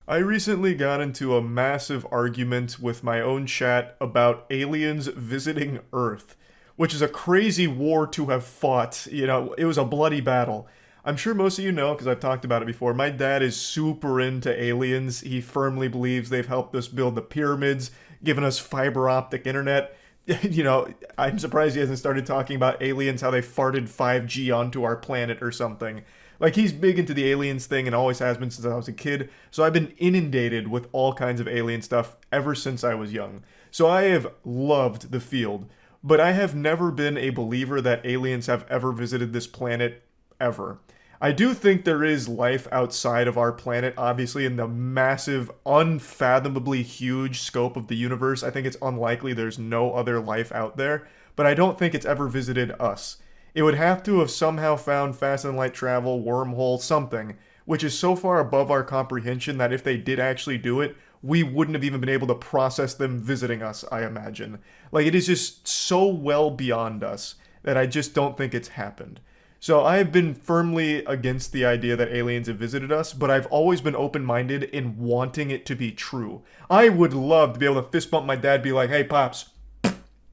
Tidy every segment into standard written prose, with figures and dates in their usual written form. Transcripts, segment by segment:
I recently got into a massive argument with my own chat about aliens visiting Earth, which is a crazy war to have fought. You know, it was a bloody battle. I'm sure most of you know because I've talked about it before. My dad is super into aliens. He firmly believes they've helped us build the pyramids, given us fiber optic internet. You know, I'm surprised he hasn't started talking about aliens, how they farted 5G onto our planet or something. Like, he's big into the aliens thing and always has been since I was a kid. So I've been inundated with all kinds of alien stuff ever since I was young. So I have loved the field, but I have never been a believer that aliens have ever visited this planet ever. I do think there is life outside of our planet, obviously, in the massive, unfathomably huge scope of the universe. I think it's unlikely there's no other life out there, but I don't think it's ever visited us. It would have to have somehow found fast and light travel, wormhole, something, which is so far above our comprehension that if they did actually do it, we wouldn't have even been able to process them visiting us, I imagine. Like, it is just so well beyond us that I just don't think it's happened. So I have been firmly against the idea that aliens have visited us, but I've always been open-minded in wanting it to be true. I would love to be able to fist bump my dad, be like, "Hey, Pops,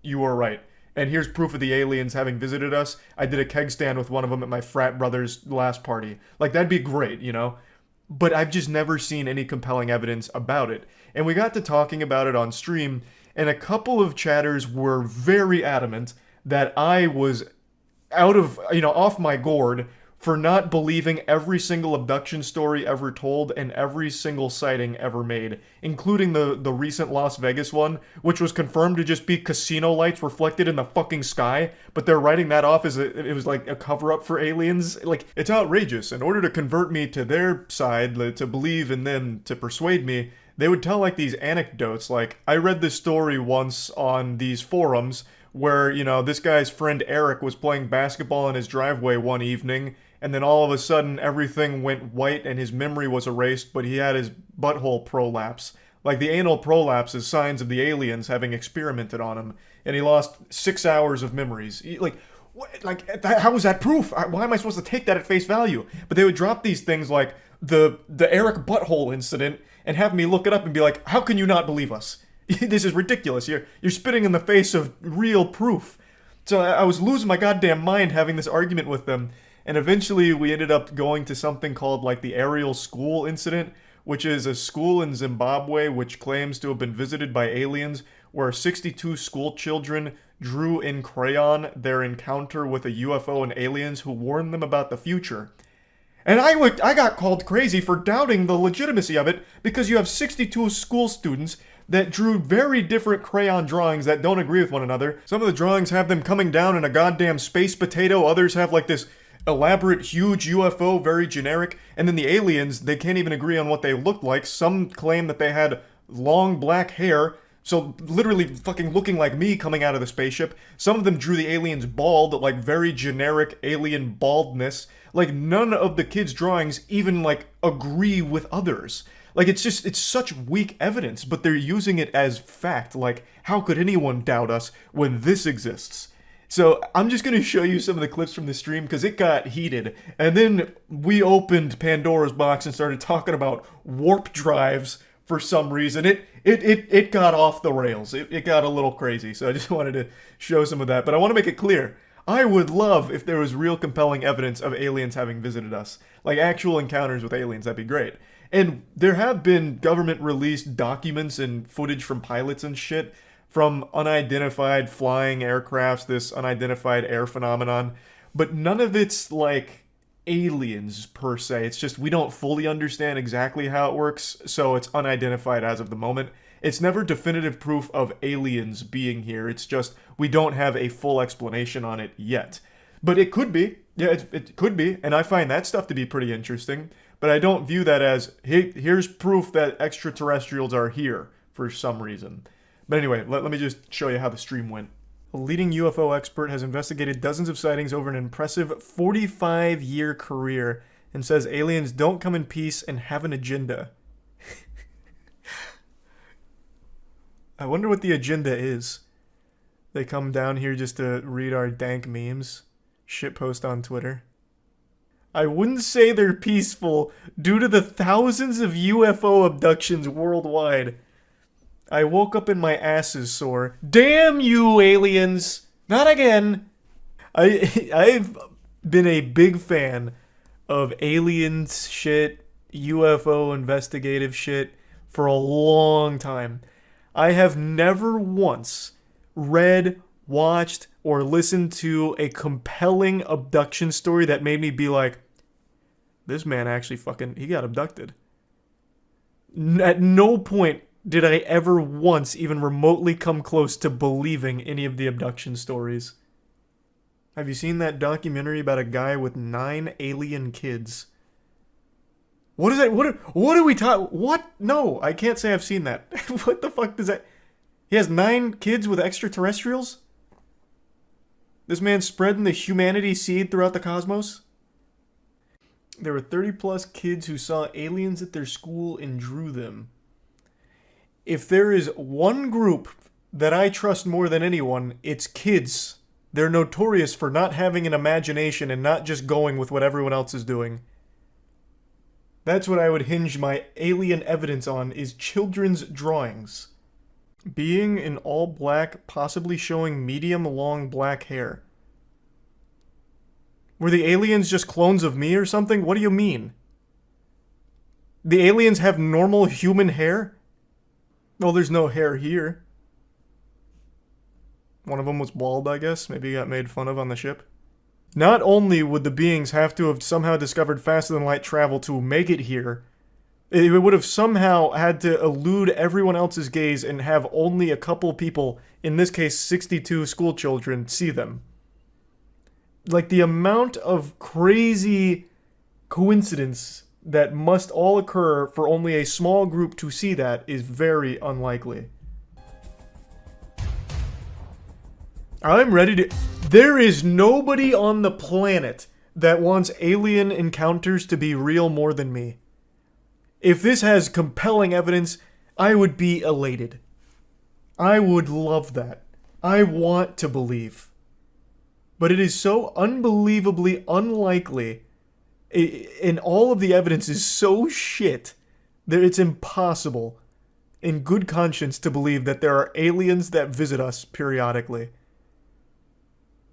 you were right. And here's proof of the aliens having visited us. I did a keg stand with one of them at my frat brother's last party." Like, that'd be great, you know? But I've just never seen any compelling evidence about it. And we got to talking about it on stream, and a couple of chatters were very adamant that I was out of, off my gourd for not believing every single abduction story ever told and every single sighting ever made, including the recent Las Vegas one, which was confirmed to just be casino lights reflected in the fucking sky, but they're writing that off as it was like a cover-up for aliens. Like, it's outrageous. In order to convert me to their side, to believe in them, to persuade me, they would tell like these anecdotes. Like, I read this story once on these forums where, this guy's friend Eric was playing basketball in his driveway one evening, and then all of a sudden everything went white and his memory was erased, but he had his butthole prolapse. Like, the anal prolapse is signs of the aliens having experimented on him, and he lost 6 hours of memories. Like, what, like, how is that proof? Why am I supposed to take that at face value? But they would drop these things like the Eric butthole incident and have me look it up and be like, how can you not believe us? This is ridiculous. You're spitting in the face of real proof. So I was losing my goddamn mind having this argument with them, and eventually we ended up going to something called like the Ariel School incident, which is a school in Zimbabwe which claims to have been visited by aliens, where 62 school children drew in crayon their encounter with a UFO and aliens who warned them about the future. And I got called crazy for doubting the legitimacy of it because you have 62 school students that drew very different crayon drawings that don't agree with one another. Some of the drawings have them coming down in a goddamn space potato. Others have like this elaborate, huge UFO, very generic. And then the aliens, they can't even agree on what they looked like. Some claim that they had long black hair, so literally fucking looking like me coming out of the spaceship. Some of them drew the aliens bald, like very generic alien baldness. Like, none of the kids' drawings even like agree with others. Like, it's such weak evidence, but they're using it as fact. Like, how could anyone doubt us when this exists? So I'm just going to show you some of the clips from the stream because it got heated. And then we opened Pandora's box and started talking about warp drives for some reason. It got off the rails. It got a little crazy. So I just wanted to show some of that. But I want to make it clear. I would love if there was real compelling evidence of aliens having visited us. Like, actual encounters with aliens. That'd be great. And there have been government-released documents and footage from pilots and shit from unidentified flying aircrafts, this unidentified air phenomenon, but none of it's like aliens per se. It's just we don't fully understand exactly how it works, so it's unidentified as of the moment. It's never definitive proof of aliens being here. It's just we don't have a full explanation on it yet. But it could be. Yeah, it could be, and I find that stuff to be pretty interesting. But I don't view that as, hey, here's proof that extraterrestrials are here for some reason. But anyway, let me just show you how the stream went. A leading UFO expert has investigated dozens of sightings over an impressive 45-year career and says aliens don't come in peace and have an agenda. I wonder what the agenda is. They come down here just to read our dank memes, shitpost on Twitter. I wouldn't say they're peaceful due to the thousands of UFO abductions worldwide. I woke up and my ass is sore. Damn you, aliens! Not again! I've been a big fan of aliens shit, UFO investigative shit for a long time. I have never once read, watched, or listened to a compelling abduction story that made me be like, this man actually he got abducted. At no point did I ever once even remotely come close to believing any of the abduction stories. Have you seen that documentary about a guy with 9 alien kids? What is that? What are we talking? What? No, I can't say I've seen that. What the fuck does that? He has 9 kids with extraterrestrials? This man's spreading the humanity seed throughout the cosmos? There were 30 plus kids who saw aliens at their school and drew them. If there is one group that I trust more than anyone, it's kids. They're notorious for not having an imagination and not just going with what everyone else is doing. That's what I would hinge my alien evidence on, is children's drawings. Being in all black, possibly showing medium long black hair. Were the aliens just clones of me or something? What do you mean? The aliens have normal human hair? Well, there's no hair here. One of them was bald, I guess. Maybe he got made fun of on the ship. Not only would the beings have to have somehow discovered faster than light travel to make it here, it would have somehow had to elude everyone else's gaze and have only a couple people, in this case 62 school children, see them. Like, the amount of crazy coincidence that must all occur for only a small group to see that is very unlikely. I'm ready to... There is nobody on the planet that wants alien encounters to be real more than me. If this has compelling evidence, I would be elated. I would love that. I want to believe. But it is so unbelievably unlikely, and all of the evidence is so shit that it's impossible, in good conscience, to believe that there are aliens that visit us periodically.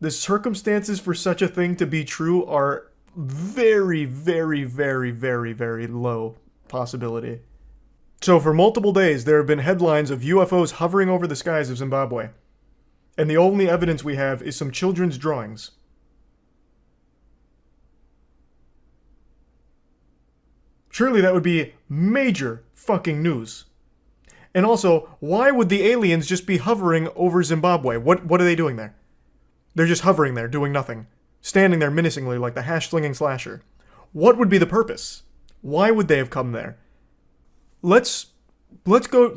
The circumstances for such a thing to be true are very, very, very, very, very low possibility. So for multiple days, there have been headlines of UFOs hovering over the skies of Zimbabwe. And the only evidence we have is some children's drawings. Surely that would be major fucking news. And also, why would the aliens just be hovering over Zimbabwe? What are they doing there? They're just hovering there, doing nothing. Standing there menacingly like the hash-slinging slasher. What would be the purpose? Why would they have come there? Let's go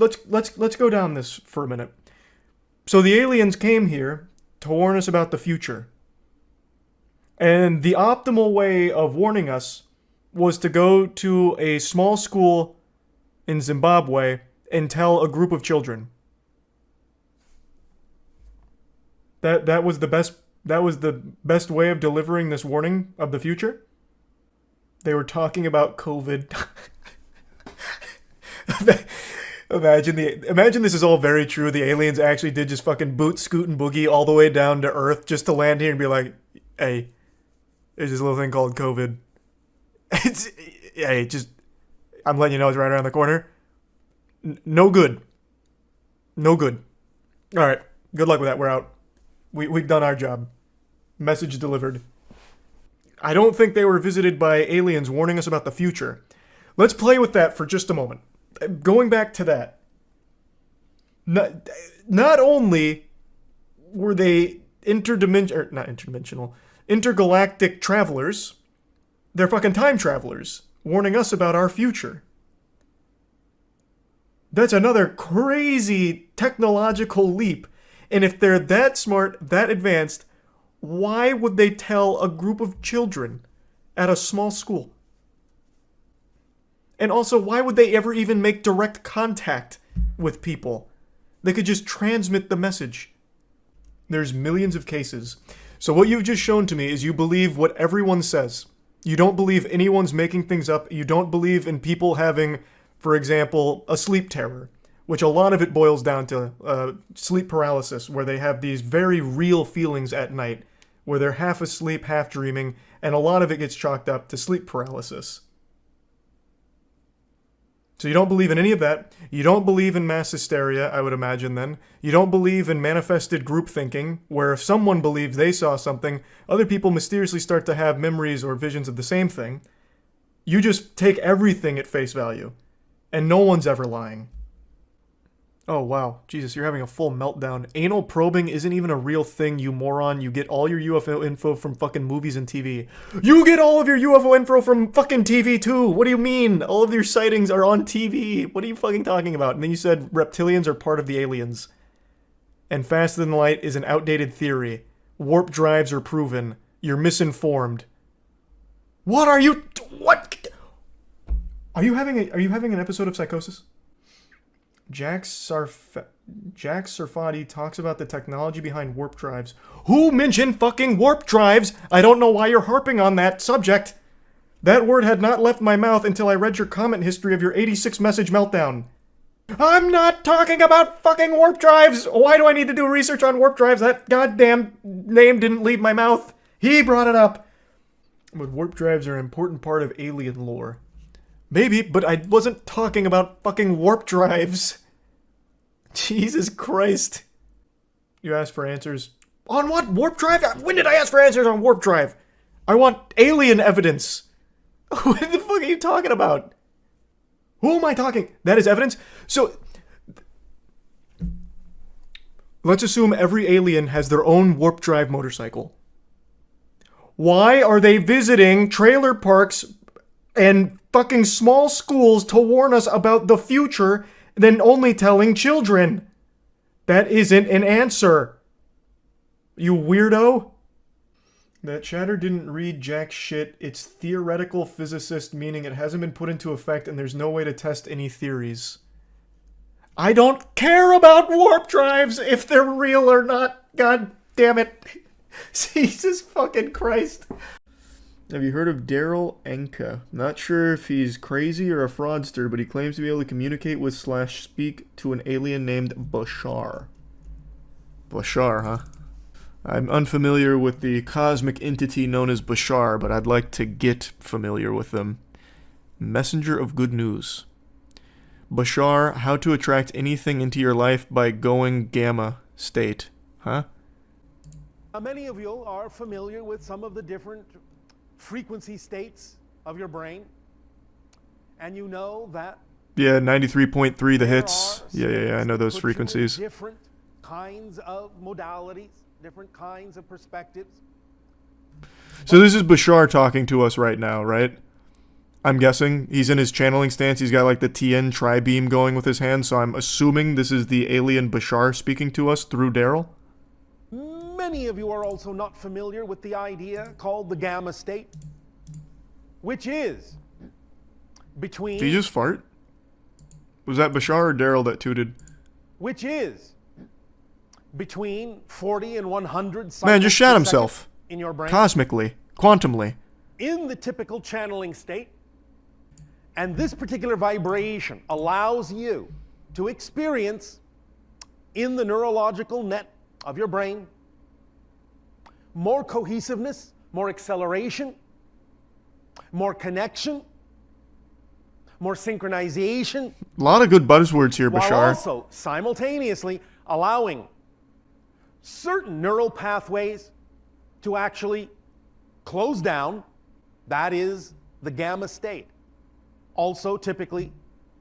down this for a minute. So the aliens came here to warn us about the future. And the optimal way of warning us was to go to a small school in Zimbabwe and tell a group of children. That was the best way of delivering this warning of the future. They were talking about COVID. Imagine this is all very true. The aliens actually did just fucking boot, scoot, and boogie all the way down to Earth just to land here and be like, hey, there's this little thing called COVID. I'm letting you know it's right around the corner. No good. No good. All right. Good luck with that. We're out. We've done our job. Message delivered. I don't think they were visited by aliens warning us about the future. Let's play with that for just a moment. Going back to that. Not only were they intergalactic travelers, they're fucking time travelers, warning us about our future. That's another crazy technological leap. And if they're that smart, that advanced, why would they tell a group of children at a small school? And also, why would they ever even make direct contact with people? They could just transmit the message. There's millions of cases. So what you've just shown to me is you believe what everyone says. You don't believe anyone's making things up. You don't believe in people having, for example, a sleep terror, which a lot of it boils down to sleep paralysis, where they have these very real feelings at night, where they're half asleep, half dreaming, and a lot of it gets chalked up to sleep paralysis. So you don't believe in any of that. You don't believe in mass hysteria, I would imagine then. You don't believe in manifested group thinking, where if someone believes they saw something, other people mysteriously start to have memories or visions of the same thing. You just take everything at face value, and no one's ever lying. Oh wow, Jesus, you're having a full meltdown. Anal probing isn't even a real thing, you moron. You get all your UFO info from fucking movies and TV. You get all of your UFO info from fucking TV too! What do you mean? All of your sightings are on TV. What are you fucking talking about? And then you said reptilians are part of the aliens. And faster than light is an outdated theory. Warp drives are proven. You're misinformed. What are you... What? Are you having an episode of psychosis? Jack Sarfati talks about the technology behind warp drives. Who mentioned fucking warp drives? I don't know why you're harping on that subject. That word had not left my mouth until I read your comment history of your 86 message meltdown. I'm not talking about fucking warp drives! Why do I need to do research on warp drives? That goddamn name didn't leave my mouth. He brought it up. But warp drives are an important part of alien lore. Maybe, but I wasn't talking about fucking warp drives. Jesus Christ. You asked for answers. On what? Warp drive? When did I ask for answers on warp drive? I want alien evidence. What the fuck are you talking about? Who am I talking? That is evidence? So, let's assume every alien has their own warp drive motorcycle. Why are they visiting trailer parks and fucking small schools to warn us about the future than only telling children? That isn't an answer. You weirdo. That chatter didn't read jack shit. It's theoretical physicist, meaning it hasn't been put into effect and there's no way to test any theories. I don't care about warp drives if they're real or not. God damn it. Jesus fucking Christ. Have you heard of Daryl Enka? Not sure if he's crazy or a fraudster, but he claims to be able to communicate with / speak to an alien named Bashar. Bashar, huh? I'm unfamiliar with the cosmic entity known as Bashar, but I'd like to get familiar with them. Messenger of good news. Bashar, how to attract anything into your life by going gamma state. Huh? Many of you are familiar with some of the different frequency states of your brain, and you know that yeah, 93.3 the hits. Yeah, I know those frequencies. Different kinds of modalities, different kinds of perspectives. So this is Bashar talking to us right now, right? I'm guessing he's in his channeling stance. He's got like the TN tri-beam going with his hand, so I'm assuming this is the alien Bashar speaking to us through Daryl. Many of you are also not familiar with the idea called the gamma state, which is between... Did he just fart? Was that Bashar or Daryl that tooted? Which is between 40 and 100 cycles Man, just shat himself. In your brain. Cosmically. Quantumly. In the typical channeling state. And this particular vibration allows you to experience in the neurological net of your brain more cohesiveness, more acceleration, more connection, more synchronization. A lot of good buzzwords here, Bashar. While also simultaneously allowing certain neural pathways to actually close down. That is the gamma state. Also typically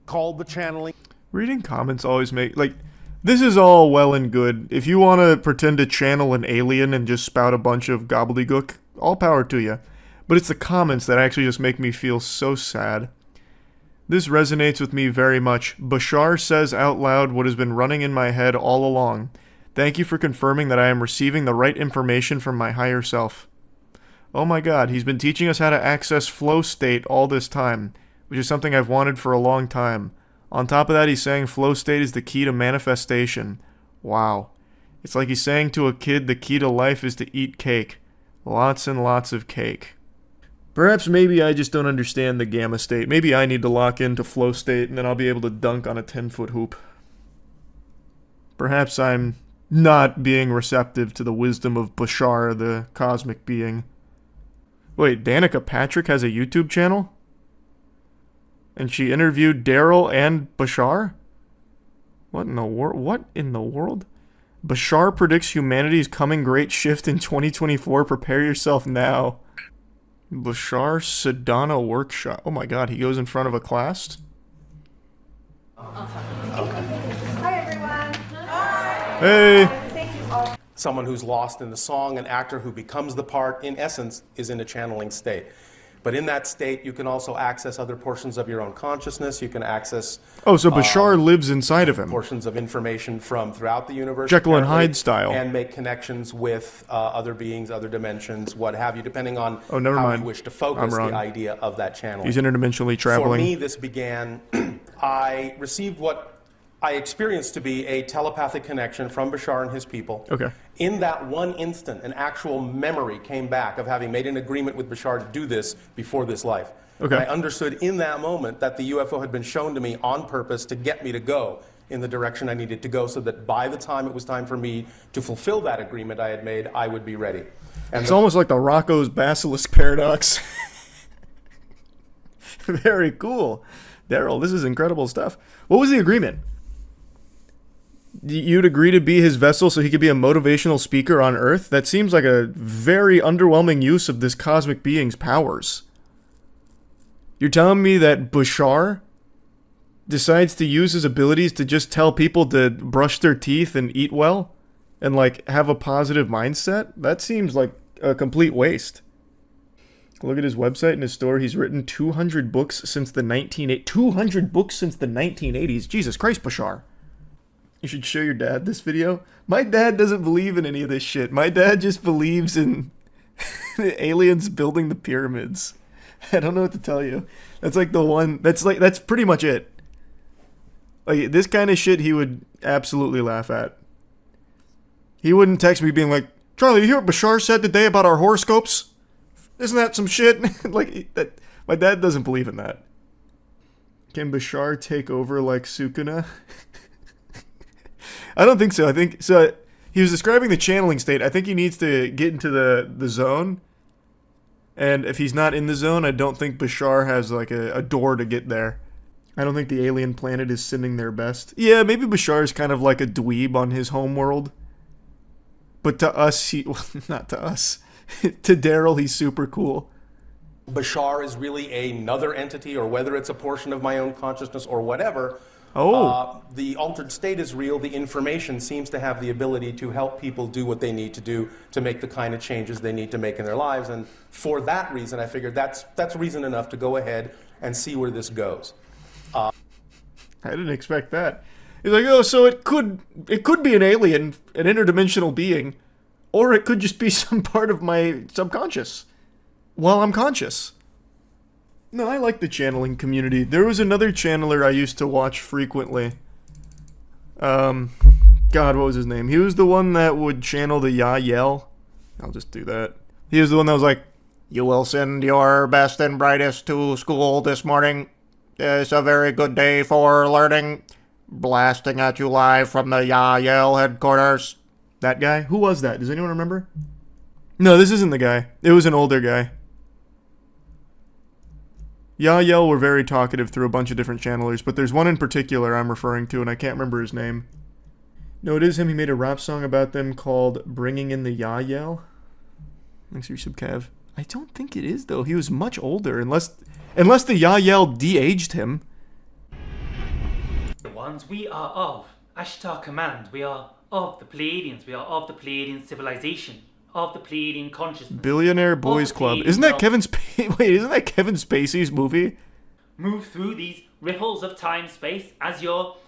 called the channeling. Reading comments always make, like, this is all well and good. If you want to pretend to channel an alien and just spout a bunch of gobbledygook, all power to you. But it's the comments that actually just make me feel so sad. This resonates with me very much. Bashar says out loud what has been running in my head all along. Thank you for confirming that I am receiving the right information from my higher self. Oh my god, he's been teaching us how to access flow state all this time, which is something I've wanted for a long time. On top of that, he's saying flow state is the key to manifestation. Wow. It's like he's saying to a kid the key to life is to eat cake. Lots and lots of cake. Perhaps maybe I just don't understand the gamma state. Maybe I need to lock into flow state and then I'll be able to dunk on a 10-foot hoop. Perhaps I'm not being receptive to the wisdom of Bashar, the cosmic being. Wait, Danica Patrick has a YouTube channel? And she interviewed Daryl and Bashar? What in the world? What in the world? Bashar predicts humanity's coming great shift in 2024. Prepare yourself now. Bashar Sedana workshop. Oh my god, he goes in front of a class? Hi, everyone. Hey! Someone who's lost in the song, an actor who becomes the part, in essence, is in a channeling state. But in that state, you can also access other portions of your own consciousness. You can access Oh, so Bashar lives inside of him. portions of information from throughout the universe. Jekyll and apparently, Hyde style. And make connections with other beings, other dimensions, what have you, depending on Oh, never how mind. you wish to I'm focus wrong. the idea of that channel. He's interdimensionally traveling. For me, this began, I received what I experienced to be a telepathic connection from Bashar and his people. Okay. In that one instant, an actual memory came back of having made an agreement with Bashar to do this before this life. Okay. And I understood in that moment that the UFO had been shown to me on purpose to get me to go in the direction I needed to go, so that by the time it was time for me to fulfill that agreement I had made, I would be ready. And It's almost like the Rocco's Basilisk paradox. Very cool. Daryl, this is incredible stuff. What was the agreement? You'd agree to be his vessel so he could be a motivational speaker on Earth? That seems like a very underwhelming use of this cosmic being's powers. You're telling me that Bashar decides to use his abilities to just tell people to brush their teeth and eat well? And, like, have a positive mindset? That seems like a complete waste. Look at his website and his store. He's written 200 books since the 1980s. Jesus Christ, Bashar. You should show your dad this video. My dad doesn't believe in any of this shit. My dad just believes in the aliens building the pyramids. I don't know what to tell you. That's like the one, that's pretty much it. Like, this kind of shit he would absolutely laugh at. He wouldn't text me being like, Charlie, you hear what Bashar said today about our horoscopes? Isn't that some shit? Like, that. My dad doesn't believe in that. Can Bashar take over like Sukuna? I don't think so. I think so. He was describing the channeling state. I think he needs to get into the zone. And if he's not in the zone, I don't think Bashar has like a door to get there. I don't think the alien planet is sending their best. Yeah, maybe Bashar is kind of like a dweeb on his home world. But to us, well, not to us. To Daryl, he's super cool. Bashar is really another entity, or whether it's a portion of my own consciousness or whatever. The altered state is real. The information seems to have the ability to help people do what they need to do to make the kind of changes they need to make in their lives. And for that reason, I figured that's reason enough to go ahead and see where this goes. I didn't expect that. He's like, oh, so it could be an alien, an interdimensional being, or it could just be some part of my subconscious while I'm conscious. No, I like the channeling community. There was another channeler I used to watch frequently. God, what was his name? He was the one that would channel the Yael. I'll just do that. He was the one that was like, you will send your best and brightest to school this morning. It's a very good day for learning. Blasting at you live from the Yael headquarters. That guy? Who was that? Does anyone remember? No, this isn't the guy. It was an older guy. Yael were very talkative through a bunch of different channelers, but there's one in particular I'm referring to, and I can't remember his name. No, it is him. He made a rap song about them called Bringing in the Yael. Thanks for your sub, Kev. I don't think it is, though. He was much older, unless the Yael de-aged him. We are of Ashtar Command. We are of the Pleiadians. We are of the Pleiadian civilization. Of the Pleiadian consciousness. Billionaire Boys Club. Isn't that Kevin Spacey's movie? Move through these ripples of time-space as your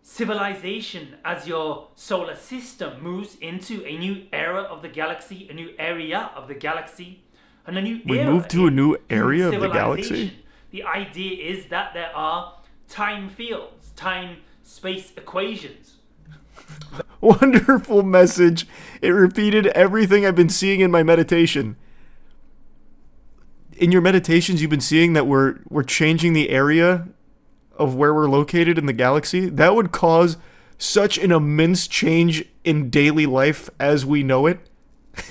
civilization, as your solar system moves into a new era of the galaxy, a new area of the galaxy, and a new era. We moved to a new area of the civilization. galaxy? The idea is that there are time fields, time-space equations. Wonderful message. It repeated everything I've been seeing in my meditation. in your meditations you've been seeing that we're changing the area of where we're located in the galaxy? That would cause such an immense change in daily life as we know it.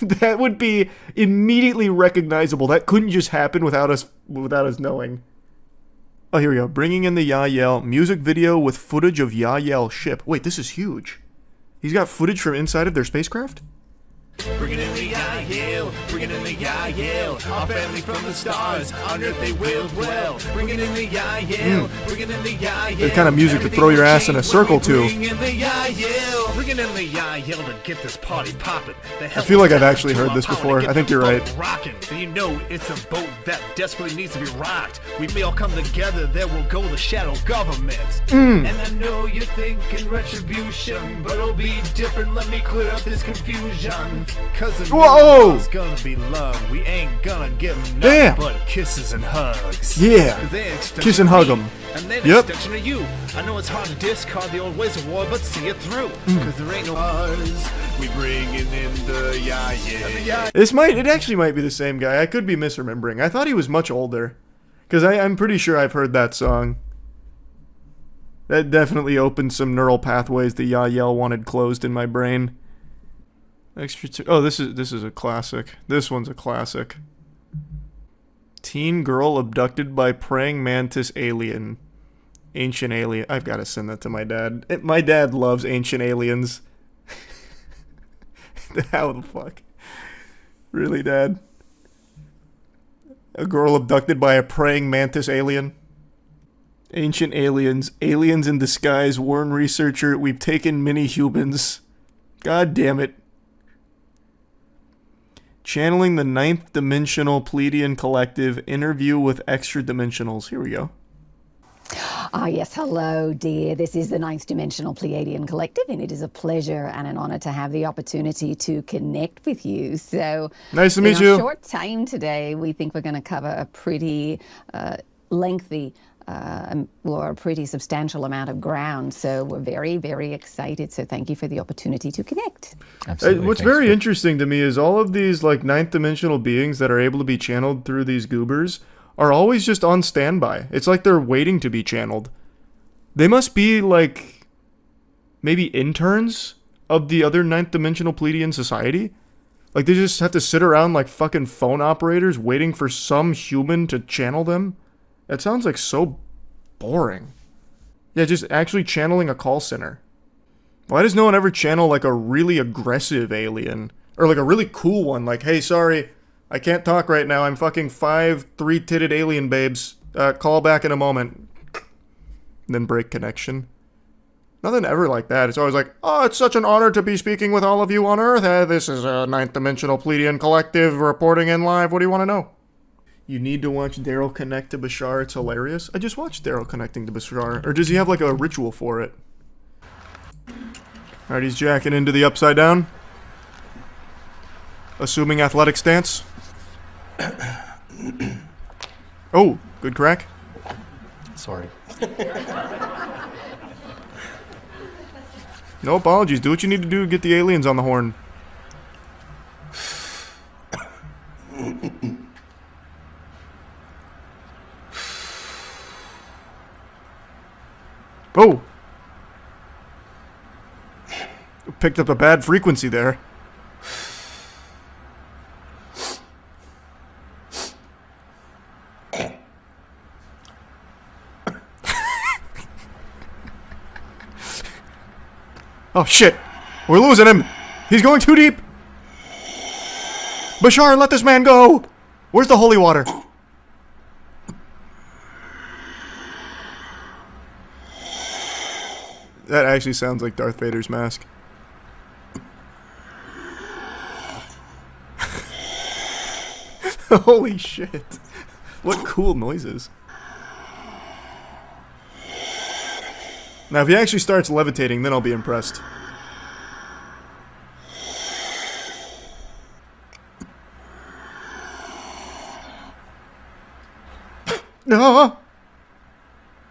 That would be immediately recognizable. That couldn't just happen without us knowing. Oh, here we go. Bringing in the Yael music video with footage of Yael ship. Wait, this is huge. He's got footage from inside of their spacecraft? Bringing in the Yael, bringing in the Yael, our family from the stars, on earth they will dwell. Bringing in the Yael, bringing in the Yael. The kind of music to throw your ass in a circle to. Bringing in the Yael, bringing in the Yael to get this party popping. I feel like I've actually heard this before. I think you're right. Rocking, and you know it's a boat that desperately needs to be rocked. We may all come together, there will go the shadow government. And I know you're thinking retribution, but it'll be different. Let me clear up this confusion. Cause the Whoa! is gonna be love. We ain't gonna give them Damn. nothing but kisses and hugs. Yeah. Kiss and hug them. And then Yep. extension of you. I know it's hard to discard the old ways of war, but see it through. Cause there ain't no us. We bringing in the yeah. It actually might be the same guy. I could be misremembering. I thought he was much older. Because I'm pretty sure I've heard that song. That definitely opened some neural pathways the Yael wanted closed in my brain. Oh, this is a classic. This one's a classic. Teen girl abducted by praying mantis alien. Ancient alien. I've got to send that to my dad. My dad loves ancient aliens. How the fuck? Really, Dad? A girl abducted by a praying mantis alien? Ancient aliens. Aliens in disguise. Warn researcher. We've taken many humans. God damn it. Channeling the ninth dimensional Pleiadian collective. Interview with extra dimensionals. Here we go. Ah, yes. Hello, dear. This is the Ninth Dimensional Pleiadian Collective, and it is a pleasure and an honor to have the opportunity to connect with you. So, nice to meet in you. a short time today, we think we're going to cover a pretty lengthy or a pretty substantial amount of ground. So we're very, very excited. So thank you for the opportunity to connect. Absolutely. What's very interesting to me is all of these like ninth dimensional beings that are able to be channeled through these goobers are always just on standby. It's like they're waiting to be channeled. They must be like maybe interns of the other ninth dimensional Pleiadian society. Like they just have to sit around like fucking phone operators waiting for some human to channel them. That sounds like so boring. Yeah, just actually channeling a call center. Why does no one ever channel like a really aggressive alien? Or like a really cool one, like, hey, sorry, I can't talk right now. I'm fucking 5 3-titted alien babes. Call back in a moment. Then break connection. Nothing ever like that. It's always like, oh, it's such an honor to be speaking with all of you on Earth. This is a ninth dimensional Pleiadian collective reporting in live. What do you want to know? You need to watch Daryl connect to Bashar. It's hilarious. I just watched Daryl connecting to Bashar. Or does he have like a ritual for it? Alright, he's jacking into the upside down. Assuming athletic stance. Oh, good crack. Sorry. No apologies. Do what you need to do to get the aliens on the horn. Oh! Picked up a bad frequency there. Oh shit! We're losing him! He's going too deep! Bashar, let this man go! Where's the holy water? That actually sounds like Darth Vader's mask. Holy shit. What cool noises. Now, if he actually starts levitating, then I'll be impressed. No!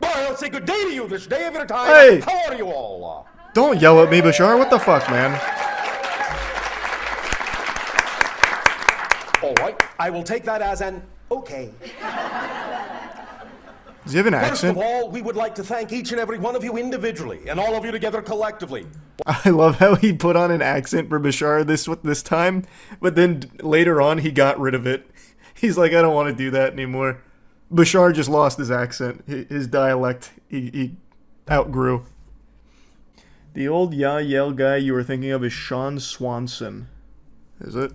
Boy, I'll say good day to you this day of your time. Hey! How are you all? Don't yell at me, Bashar. What the fuck, man? All right, I will take that as an Okay. Does he have an First accent? of all, we would like to thank each and every one of you individually, and all of you together collectively. I love how he put on an accent for Bashar this time, but then later on he got rid of it. He's like, I don't want to do that anymore. Bashar just lost his accent, his dialect. He outgrew. The old Yael guy you were thinking of is Sean Swanson. Is it?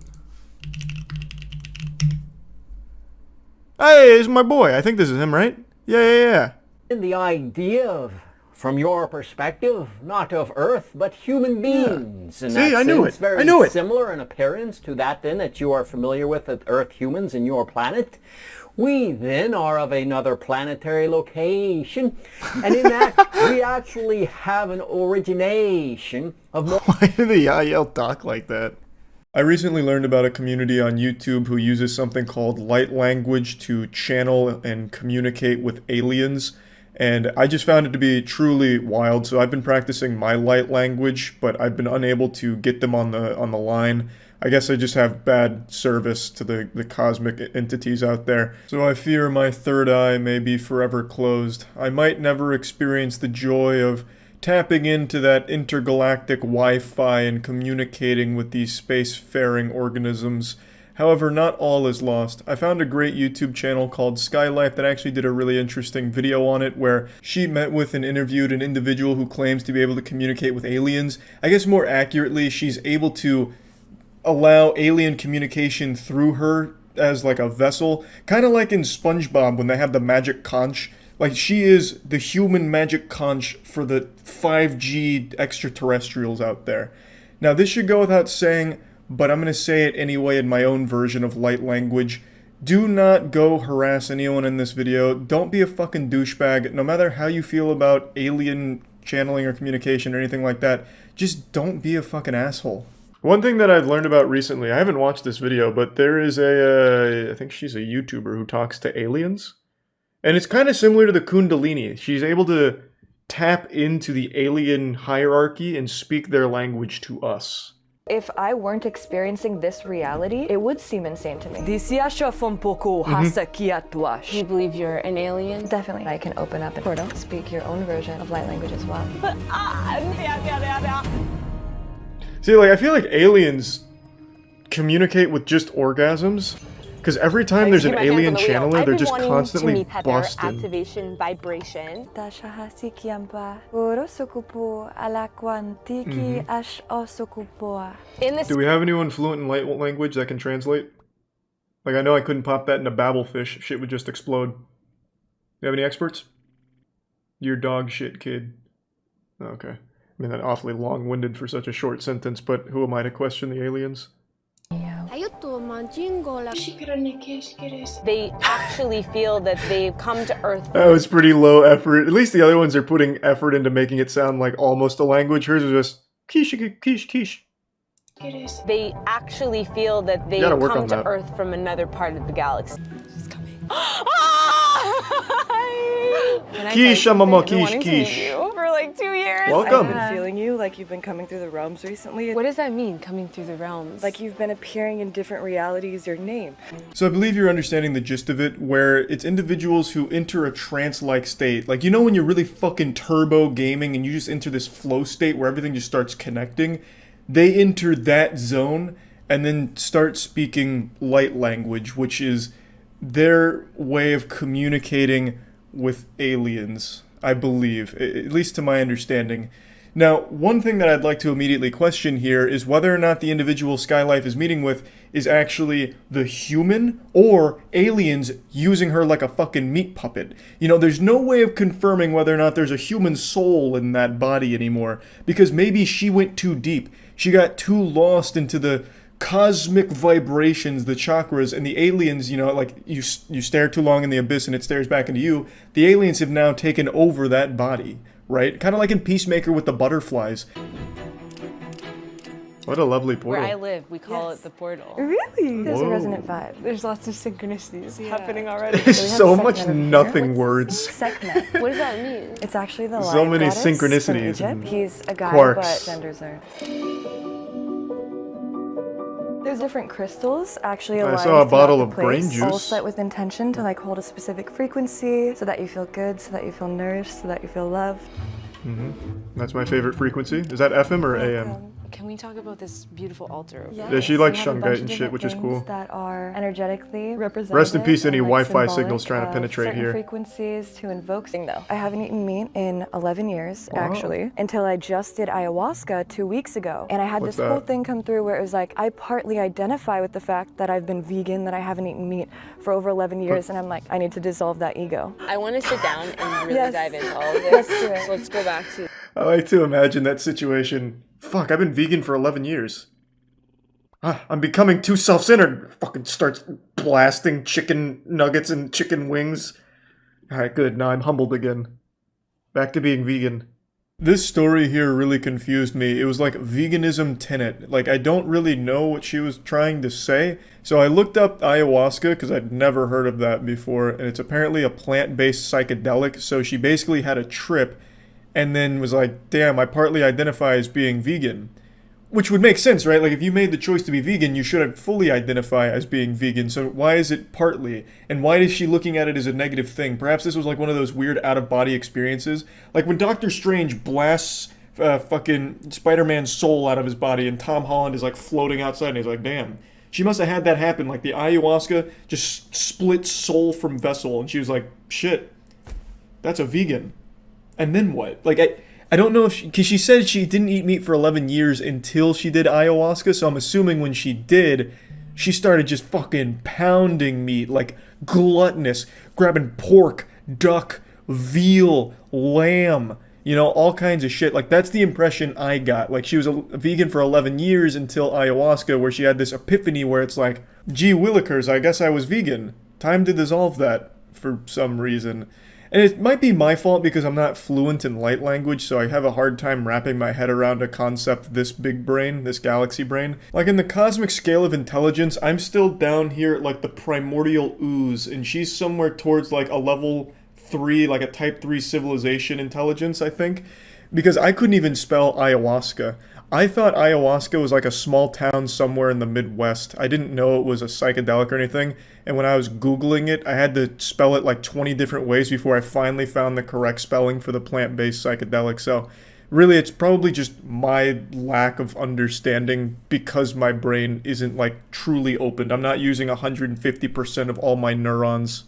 Hey, it's my boy. I think this is him, right? Yeah. And the idea of, from your perspective, not of Earth, but human beings. Yeah. In See, that I knew sense, it. Very I knew it. similar in appearance to that then that you are familiar with Earth humans in your planet. We then are of another planetary location, and in that we actually have an origination of more. Why do the Yael talk like that? I recently learned about a community on YouTube who uses something called light language to channel and communicate with aliens, and I just found it to be truly wild. So I've been practicing my light language, but I've been unable to get them on the line. I guess I just have bad service to the cosmic entities out there. So I fear my third eye may be forever closed. I might never experience the joy of tapping into that intergalactic Wi-Fi and communicating with these spacefaring organisms. However, not all is lost. I found a great YouTube channel called Skylife that actually did a really interesting video on it where she met with and interviewed an individual who claims to be able to communicate with aliens. I guess more accurately, she's able to allow alien communication through her as like a vessel, kind of like in SpongeBob when they have the magic conch. Like, she is the human magic conch for the 5G extraterrestrials out there. Now, this should go without saying, but I'm going to say it anyway in my own version of light language. Do not go harass anyone in this video. Don't be a fucking douchebag. No matter how you feel about alien channeling or communication or anything like that, just don't be a fucking asshole. One thing that I've learned about recently, I haven't watched this video, but there is I think she's a YouTuber who talks to aliens. And it's kind of similar to the Kundalini. She's able to tap into the alien hierarchy and speak their language to us. If I weren't experiencing this reality, it would seem insane to me. Do you believe you're an alien? Definitely. I can open up a portal, speak your own version of light language as well. See, like, I feel like aliens communicate with just orgasms. Because every time there's an alien channeler, they're just constantly busting. Activation vibration. In this Do we have anyone fluent in light language that can translate? Like, I know I couldn't pop that in a babblefish. Shit would just explode. You have any experts? You're dog shit, kid. Okay. I mean, that awfully long-winded for such a short sentence, but who am I to question the aliens? They actually feel that they've come to Earth. That was pretty low effort. At least the other ones are putting effort into making it sound like almost a language. Hers is just quiche, quiche, quiche. They actually feel that they've come to Earth from another part of the galaxy. She's coming. Quiche, mama, quiche, quiche. For like 2 years. Welcome. I've been feeling you like you've been coming through the realms recently. What does that mean, coming through the realms? Like you've been appearing in different realities, your name. So I believe you're understanding the gist of it, where it's individuals who enter a trance-like state. Like, you know when you're really fucking turbo gaming and you just enter this flow state where everything just starts connecting? They enter that zone and then start speaking light language, which is their way of communicating with aliens, I believe, at least to my understanding. Now, one thing that I'd like to immediately question here is whether or not the individual Skylife is meeting with is actually the human or aliens using her like a fucking meat puppet. You know, there's no way of confirming whether or not there's a human soul in that body anymore, because maybe she went too deep. She got too lost into the cosmic vibrations, the chakras, and the aliens, you know, like you stare too long in the abyss and it stares back into you. The aliens have now taken over that body, right? Kind of like in Peacemaker with the butterflies. What a lovely portal. Where I live, we call it the portal. Really? There's a Whoa. resonant vibe. There's lots of synchronicities happening already. There's so much nothing words. Sekhmet. What does that mean? It's actually the So lion many goddess synchronicities from and Egypt. He's a guy, quarks. but genders are. There's different crystals actually I aligned saw a bottle throughout of the brain place, juice. all set with intention to like hold a specific frequency so that you feel good, so that you feel nourished, so that you feel loved. That's my favorite frequency. Is that FM or AM? Can we talk about this beautiful altar? Yeah, she likes shungite and shit, which is cool. That are energetically represented. Rest in peace, any and, like, Wi-Fi symbolic signals trying to of penetrate certain here. frequencies to invoke. Though I haven't eaten meat in 11 years, actually, until I just did ayahuasca 2 weeks ago, and I had What's this whole that? thing come through where it was like I partly identify with the fact that I've been vegan, that I haven't eaten meat for over 11 years, and I'm like, I need to dissolve that ego. I want to sit down and really Yes. dive into all of this. Let's do it. So let's go back to. I like to imagine that situation. Fuck, I've been vegan for 11 years. I'm becoming too self-centered. Fucking starts blasting chicken nuggets and chicken wings. Alright, good. Now I'm humbled again. Back to being vegan. This story here really confused me. It was like veganism tenet. Like, I don't really know what she was trying to say. So I looked up ayahuasca because I'd never heard of that before. And it's apparently a plant-based psychedelic. So she basically had a trip and then was like, damn, I partly identify as being vegan. Which would make sense, right? Like, if you made the choice to be vegan, you should fully identify as being vegan. So why is it partly? And why is she looking at it as a negative thing? Perhaps this was like one of those weird out-of-body experiences. Like when Doctor Strange blasts fucking Spider-Man's soul out of his body and Tom Holland is like floating outside and he's like, damn. She must have had that happen. Like the ayahuasca just split soul from vessel. And she was like, shit, that's a vegan. And then what? Like, I don't know if because she said she didn't eat meat for 11 years until she did ayahuasca, so I'm assuming when she did, she started just fucking pounding meat, like gluttonous, grabbing pork, duck, veal, lamb, you know, all kinds of shit. Like, that's the impression I got. Like, she was a vegan for 11 years until ayahuasca, where she had this epiphany where it's like, gee willikers, I guess I was vegan. Time to dissolve that for some reason. And it might be my fault because I'm not fluent in light language, so I have a hard time wrapping my head around a concept this big brain, this galaxy brain. Like in the cosmic scale of intelligence, I'm still down here at like the primordial ooze, and she's somewhere towards like a level 3, like a type 3 civilization intelligence, I think. Because I couldn't even spell ayahuasca. I thought ayahuasca was like a small town somewhere in the Midwest. I didn't know it was a psychedelic or anything. And when I was Googling it, I had to spell it like 20 different ways before I finally found the correct spelling for the plant-based psychedelic. So really, it's probably just my lack of understanding because my brain isn't like truly opened. I'm not using 150% of all my neurons.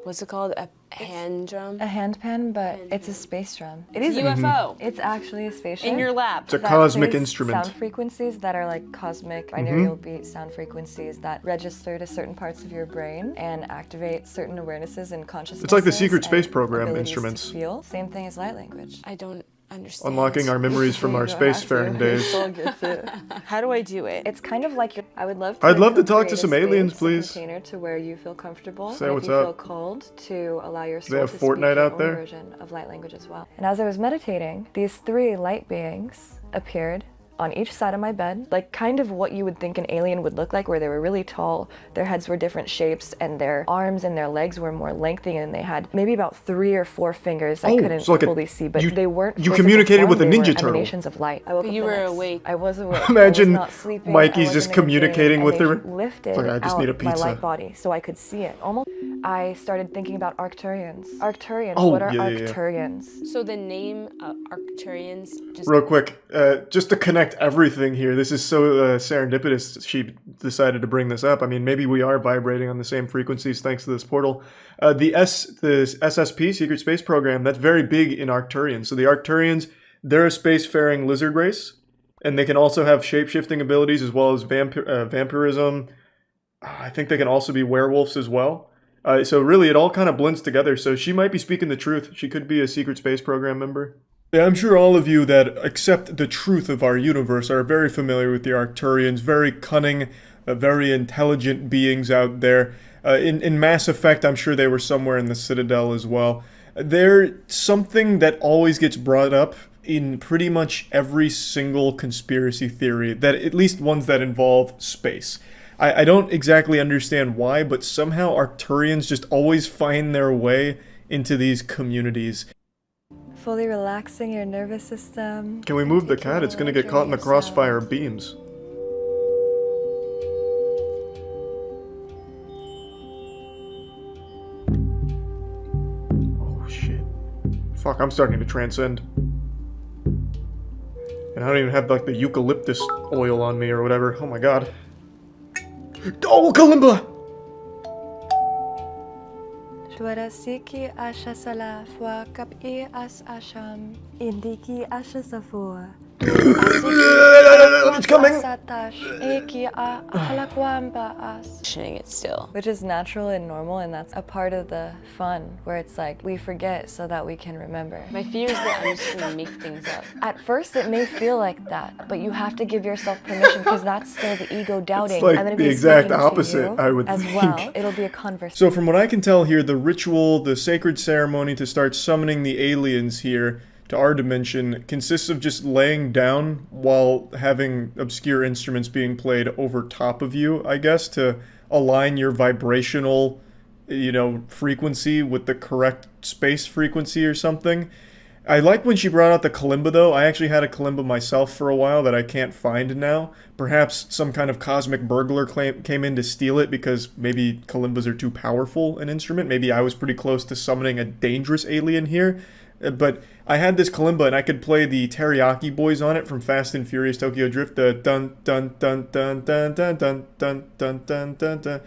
What's it called? A hand drum? A handpan, but it's a space drum. It It's is a UFO. It's actually a spaceship. In your lab. It's a that cosmic plays instrument. Sound frequencies that are like cosmic binaural beat sound frequencies that register to certain parts of your brain and activate certain awarenesses and consciousness. It's like the secret space program instruments. Feel. Same thing as light language. I don't understand. Unlocking our memories from our spacefaring days. How do I do it? It's kind of like I would love to. I'd love to talk create to a some space, aliens, a please. Container to where you feel comfortable. Say and what's if you up. feel called to allow your soul They have to speak Fortnite your out own there? version of light language as well. And as I was meditating, these 3 light beings appeared on each side of my bed, like kind of what you would think an alien would look like, where they were really tall, their heads were different shapes, and their arms and their legs were more lengthy, and they had maybe about 3 or 4 fingers I couldn't so like fully see, but they weren't you physical communicated form, with a they were Ninja Turtle. emanations of light. I woke But up you the were next- awake. I was awake. Imagine I was not sleeping. Mikey's I just wasn't in a communicating dream, with and her. they lifted It's like, I just out need a my pizza. light body so I could see it. Almost. I started thinking about Arcturians. Arcturians. Oh, what are yeah, yeah, yeah. Arcturians? So the name Arcturians just Real quick, just to connect everything here, this is so serendipitous she decided to bring this up. I mean, maybe we are vibrating on the same frequencies thanks to this portal. The SSP, Secret Space Program, that's very big in Arcturians. So the Arcturians, they're a spacefaring lizard race, and they can also have shape-shifting abilities as well as vampirism. I think they can also be werewolves as well. So really, it all kind of blends together. So she might be speaking the truth. She could be a Secret Space Program member. Yeah, I'm sure all of you that accept the truth of our universe are very familiar with the Arcturians. Very cunning, very intelligent beings out there. In Mass Effect, I'm sure they were somewhere in the Citadel as well. They're something that always gets brought up in pretty much every single conspiracy theory, that at least ones that involve space. I don't exactly understand why, but somehow Arcturians just always find their way into these communities. Fully relaxing your nervous system. Can we move the cat? It's gonna get caught in the crossfire beams. Fuck, I'm starting to transcend. And I don't even have, like, the eucalyptus oil on me or whatever. Oh my god. Oh, Kalimba! Shwarasiki asha salafwa kapi as asham indiki asha safua. It's coming! It still. Which is natural and normal, and that's a part of the fun, where it's like, we forget so that we can remember. My fear is that I'm just gonna make things up. At first, it may feel like that, but you have to give yourself permission, because that's still the ego doubting. It's like and then if the it's exact speaking to opposite, you I would as think. well, it'll be a conversation. So from what I can tell here, the ritual, the sacred ceremony to start summoning the aliens here to our dimension consists of just laying down while having obscure instruments being played over top of you, I guess, to align your vibrational, you know, frequency with the correct space frequency or something. I like when she brought out the kalimba, though. I actually had a kalimba myself for a while that I can't find now. Perhaps some kind of cosmic burglar came in to steal it because maybe kalimbas are too powerful an instrument. Maybe I was pretty close to summoning a dangerous alien here. But I had this kalimba and I could play the Teriyaki Boys on it from Fast and Furious Tokyo Drift. The dun dun dun dun dun dun dun dun dun dun dun dun.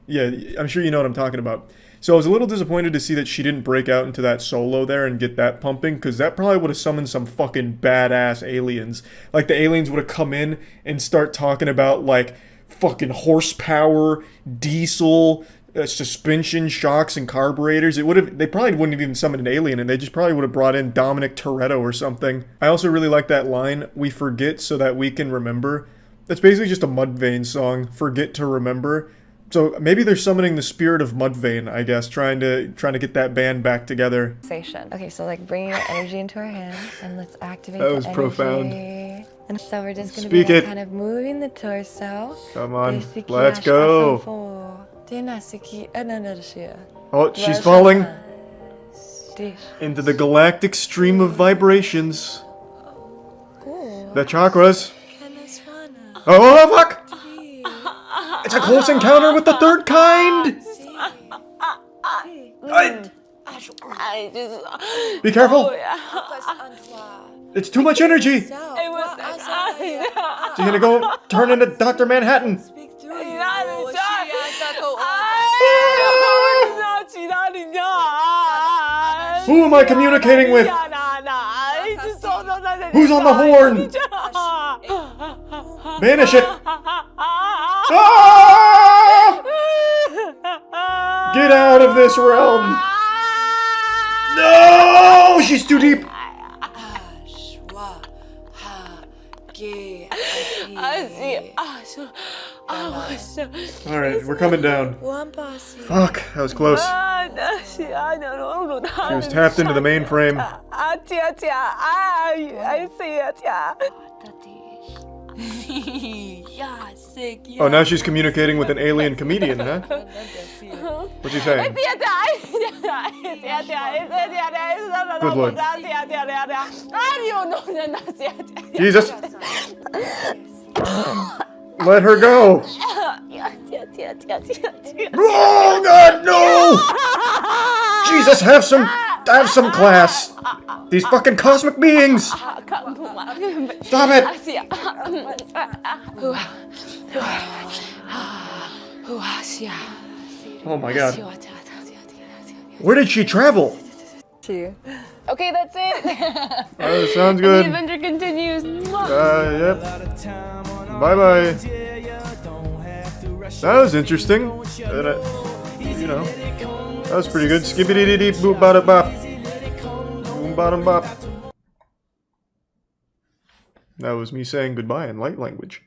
Yeah, I'm sure you know what I'm talking about. So I was a little disappointed to see that she didn't break out into that solo there and get that pumping, because that probably would have summoned some fucking badass aliens. Like, the aliens would have come in and start talking about, like, fucking horsepower, diesel, suspension, shocks, and carburetors. They probably wouldn't have even summoned an alien, and they just probably would have brought in Dominic Toretto or something. I also really like that line, "We forget so that we can remember." That's basically just a Mudvayne song, "Forget to Remember." So maybe they're summoning the spirit of Mudvayne, I guess, trying to get that band back together. Okay, so like bring your energy into our hands and let's activate That was the energy. profound. And so we're just gonna Speak be like, it. kind of moving the torso. Come on, let's go. Oh, she's falling into the galactic stream of vibrations. The chakras. Oh, fuck! It's a close encounter with the third kind! Be careful! It's too much energy! She's gonna go turn into Dr. Manhattan! Who am I communicating with? Who's on the horn? Banish it! Ah! Get out of this realm! No! She's too deep! Alright, we're coming down. Fuck, that was close. She was tapped into the mainframe. Oh, now she's communicating with an alien comedian, huh? What's he saying? Good Lord. Jesus! Let her go! Oh God, no! Jesus, have some class! These fucking cosmic beings! Stop it! Oh my God. Where did she travel? Okay, that's it. Sounds good. The adventure continues. Yep. Bye-bye. That was interesting. You know, that was pretty good. Skibbity-dee-dee, boop-bada-bop. Boom-bada-bop. That was me saying goodbye in light language.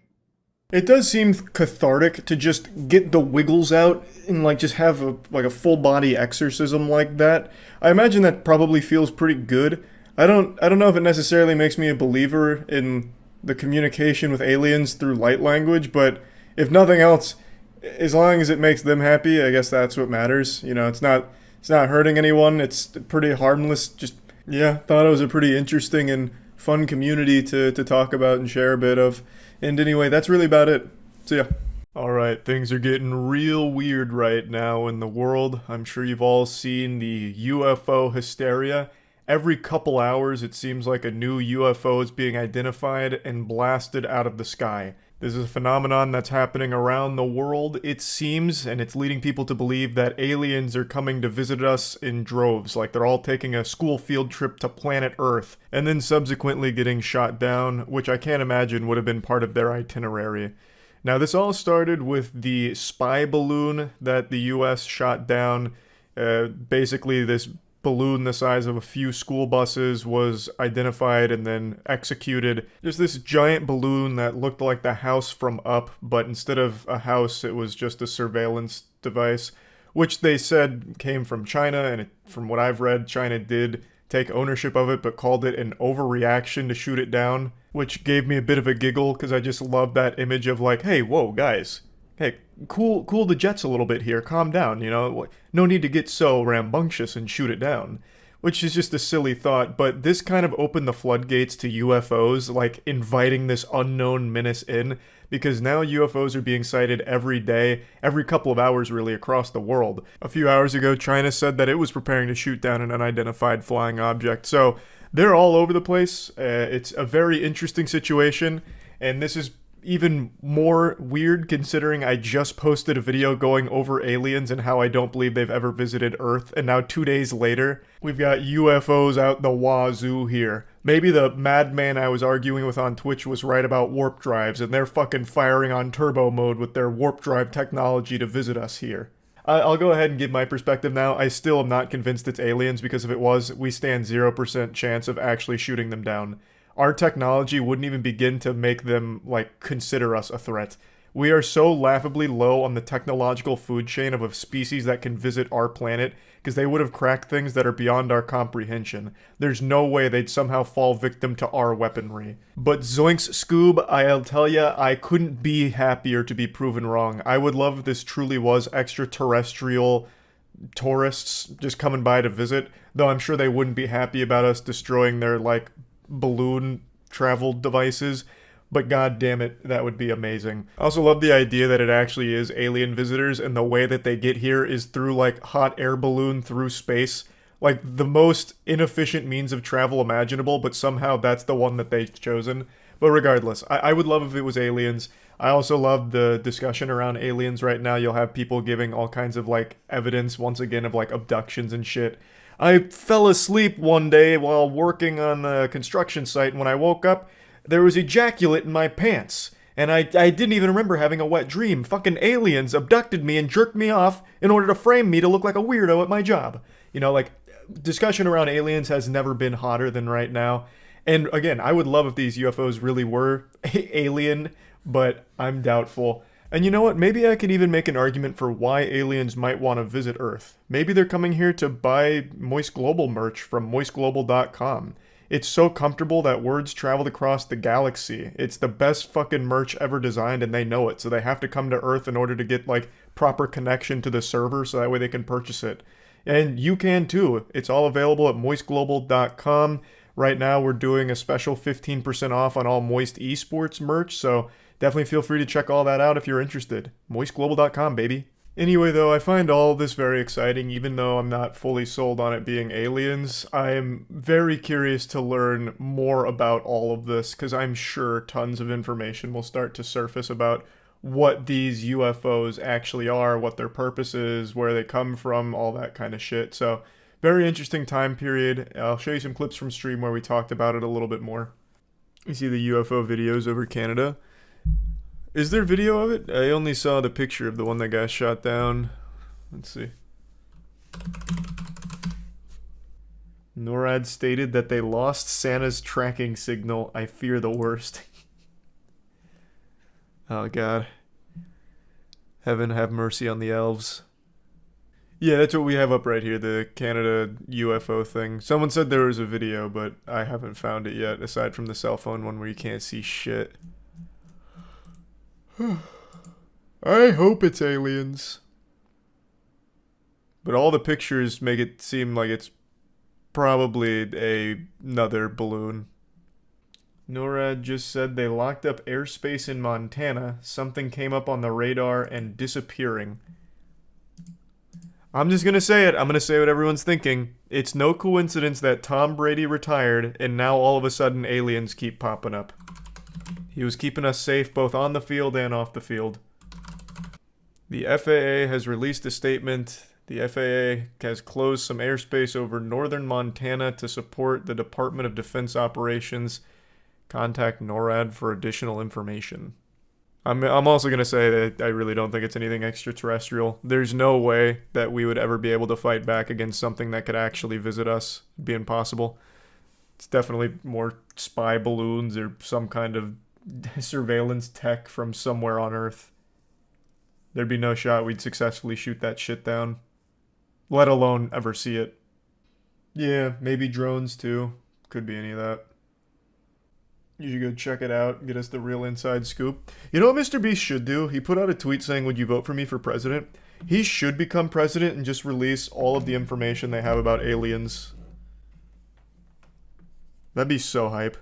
It does seem cathartic to just get the wiggles out and like just have a full body exorcism like that. I imagine that probably feels pretty good. I don't know if it necessarily makes me a believer in the communication with aliens through light language, but if nothing else, as long as it makes them happy, I guess that's what matters. You know, it's not hurting anyone. It's pretty harmless. Just, yeah, thought it was a pretty interesting and fun community to talk about and share a bit of. And anyway, that's really about it. See ya. Alright, things are getting real weird right now in the world. I'm sure you've all seen the UFO hysteria. every couple hours it seems like a new UFO is being identified and blasted out of the sky. This is a phenomenon that's happening around the world, it seems, and it's leading people to believe that aliens are coming to visit us in droves, like they're all taking a school field trip to planet Earth, and then subsequently getting shot down, which I can't imagine would have been part of their itinerary. Now, this all started with the spy balloon that the US shot down. Basically, this balloon the size of a few school buses was identified and then executed. There's this giant balloon that looked like the house from Up, but instead of a house, it was just a surveillance device, which they said came from China, and from what I've read, China did take ownership of it, but called it an overreaction to shoot it down, which gave me a bit of a giggle, because I just love that image of like, hey, whoa, guys. Hey, cool the jets a little bit here, calm down, you know? No need to get so rambunctious and shoot it down. Which is just a silly thought, but this kind of opened the floodgates to UFOs, like inviting this unknown menace in, because now UFOs are being sighted every day, every couple of hours really, across the world. A few hours ago, China said that it was preparing to shoot down an unidentified flying object, so they're all over the place. It's a very interesting situation, and this is even more weird considering I just posted a video going over aliens and how I don't believe they've ever visited Earth, and now 2 days later, we've got UFOs out the wazoo here. Maybe the madman I was arguing with on Twitch was right about warp drives, and they're fucking firing on turbo mode with their warp drive technology to visit us here. I'll go ahead and give my perspective now. I still am not convinced it's aliens, because if it was, we stand 0% chance of actually shooting them down. Our technology wouldn't even begin to make them, like, consider us a threat. We are so laughably low on the technological food chain of a species that can visit our planet, because they would have cracked things that are beyond our comprehension. There's no way they'd somehow fall victim to our weaponry. But zoinks Scoob, I'll tell ya, I couldn't be happier to be proven wrong. I would love if this truly was extraterrestrial tourists just coming by to visit, though I'm sure they wouldn't be happy about us destroying their, like, balloon travel devices, but god damn it, that would be amazing. I also love the idea that it actually is alien visitors, and the way that they get here is through like hot air balloon through space, like the most inefficient means of travel imaginable, but somehow that's the one that they've chosen. But regardless, I would love if it was aliens. I also love the discussion around aliens right now. You'll have people giving all kinds of like evidence once again of like abductions and shit. I fell asleep one day while working on the construction site, and when I woke up, there was ejaculate in my pants. And I didn't even remember having a wet dream. Fucking aliens abducted me and jerked me off in order to frame me to look like a weirdo at my job. You know, like, discussion around aliens has never been hotter than right now. And again, I would love if these UFOs really were alien, but I'm doubtful. And you know what? Maybe I could even make an argument for why aliens might want to visit Earth. Maybe they're coming here to buy Moist Global merch from moistglobal.com. It's so comfortable that words traveled across the galaxy. It's the best fucking merch ever designed, and they know it, so they have to come to Earth in order to get, like, proper connection to the server, so that way they can purchase it. And you can too. It's all available at moistglobal.com. Right now we're doing a special 15% off on all Moist Esports merch, so definitely feel free to check all that out if you're interested. moistglobal.com, baby. Anyway, though, I find all this very exciting, even though I'm not fully sold on it being aliens. I am very curious to learn more about all of this, because I'm sure tons of information will start to surface about what these UFOs actually are, what their purpose is, where they come from, all that kind of shit. So, very interesting time period. I'll show you some clips from stream where we talked about it a little bit more. You see the UFO videos over Canada. Is there video of it? I only saw the picture of the one that got shot down. Let's see. NORAD stated that they lost Santa's tracking signal. I fear the worst. Oh god. Heaven have mercy on the elves. Yeah, that's what we have up right here, the Canada UFO thing. Someone said there was a video, but I haven't found it yet, aside from the cell phone one where you can't see shit. I hope it's aliens. But all the pictures make it seem like it's probably another balloon. NORAD just said they locked up airspace in Montana. Something came up on the radar and disappearing. I'm just going to say it. I'm going to say what everyone's thinking. It's no coincidence that Tom Brady retired and now all of a sudden aliens keep popping up. He was keeping us safe both on the field and off the field. The FAA has released a statement. The FAA has closed some airspace over northern Montana to support the Department of Defense operations. Contact NORAD for additional information. I'm also going to say that I really don't think it's anything extraterrestrial. There's no way that we would ever be able to fight back against something that could actually visit us. It'd be impossible. It's definitely more spy balloons or some kind of surveillance tech from somewhere on Earth. There'd be no shot we'd successfully shoot that shit down. Let alone ever see it. Yeah, maybe drones too. Could be any of that. You should go check it out, get us the real inside scoop. You know what Mr. Beast should do? He put out a tweet saying, would you vote for me for president? He should become president and just release all of the information they have about aliens. That'd be so hype.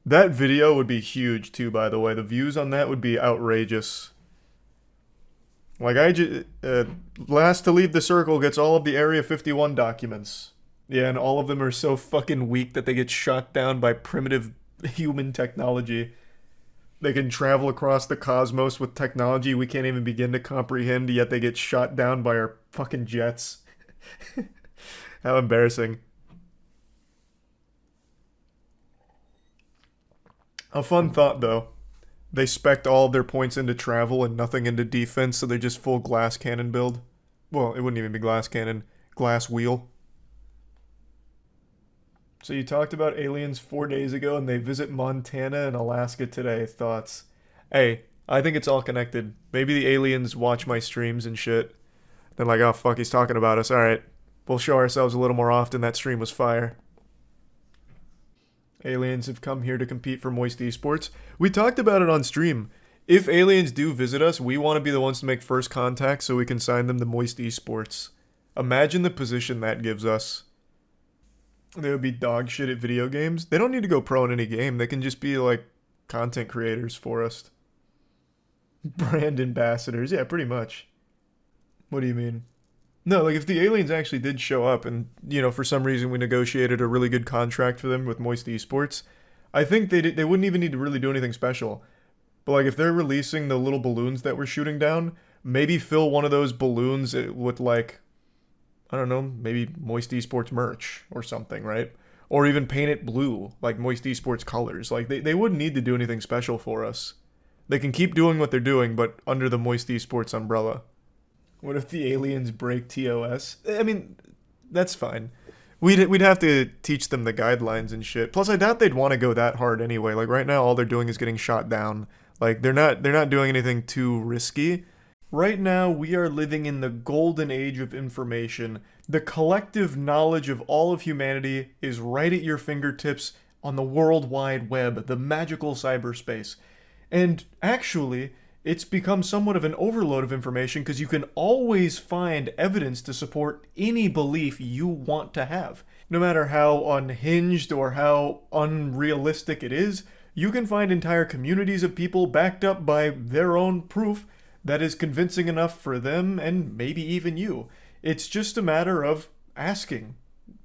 That video would be huge too, by the way. The views on that would be outrageous. Like, last to leave the circle gets all of the Area 51 documents. Yeah, and all of them are so fucking weak that they get shot down by primitive human technology. They can travel across the cosmos with technology we can't even begin to comprehend, yet they get shot down by our fucking jets. How embarrassing. A fun thought, though. They spec'd all of their points into travel and nothing into defense, so they're just full glass cannon build. Well, it wouldn't even be glass cannon. Glass wheel. So you talked about aliens 4 days ago, and they visit Montana and Alaska today. Thoughts? Hey, I think it's all connected. Maybe the aliens watch my streams and shit. They're like, oh fuck, he's talking about us. Alright, we'll show ourselves a little more often. That stream was fire. Aliens have come here to compete for Moist Esports. We talked about it on stream. If aliens do visit us, we want to be the ones to make first contact so we can sign them to Moist Esports. Imagine the position that gives us. They would be dog shit at video games. They don't need to go pro in any game. They can just be like content creators for us. Brand ambassadors. Yeah, pretty much. What do you mean? No, like if the aliens actually did show up and, you know, for some reason we negotiated a really good contract for them with Moist Esports, I think they wouldn't even need to really do anything special. But like if they're releasing the little balloons that we're shooting down, maybe fill one of those balloons with like, I don't know, maybe Moist Esports merch or something, right? Or even paint it blue, like Moist Esports colors. Like they wouldn't need to do anything special for us. They can keep doing what they're doing, but under the Moist Esports umbrella. What if the aliens break TOS? I mean, that's fine. We'd have to teach them the guidelines and shit. Plus, I doubt they'd want to go that hard anyway. Like right now, all they're doing is getting shot down. Like they're not doing anything too risky. Right now, we are living in the golden age of information. The collective knowledge of all of humanity is right at your fingertips on the World Wide Web, the magical cyberspace. And actually, it's become somewhat of an overload of information because you can always find evidence to support any belief you want to have. No matter how unhinged or how unrealistic it is, you can find entire communities of people backed up by their own proof that is convincing enough for them and maybe even you. It's just a matter of asking,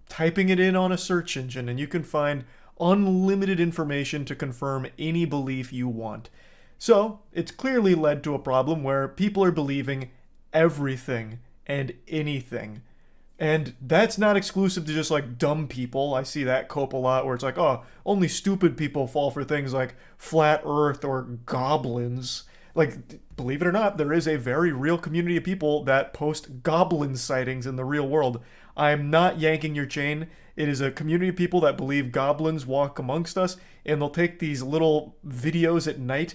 typing it in on a search engine, and you can find unlimited information to confirm any belief you want. So, it's clearly led to a problem where people are believing everything and anything. And that's not exclusive to just like dumb people. I see that cope a lot where it's like, oh, only stupid people fall for things like flat earth or goblins. Like, believe it or not, there is a very real community of people that post goblin sightings in the real world. I'm not yanking your chain. It is a community of people that believe goblins walk amongst us, and they'll take these little videos at night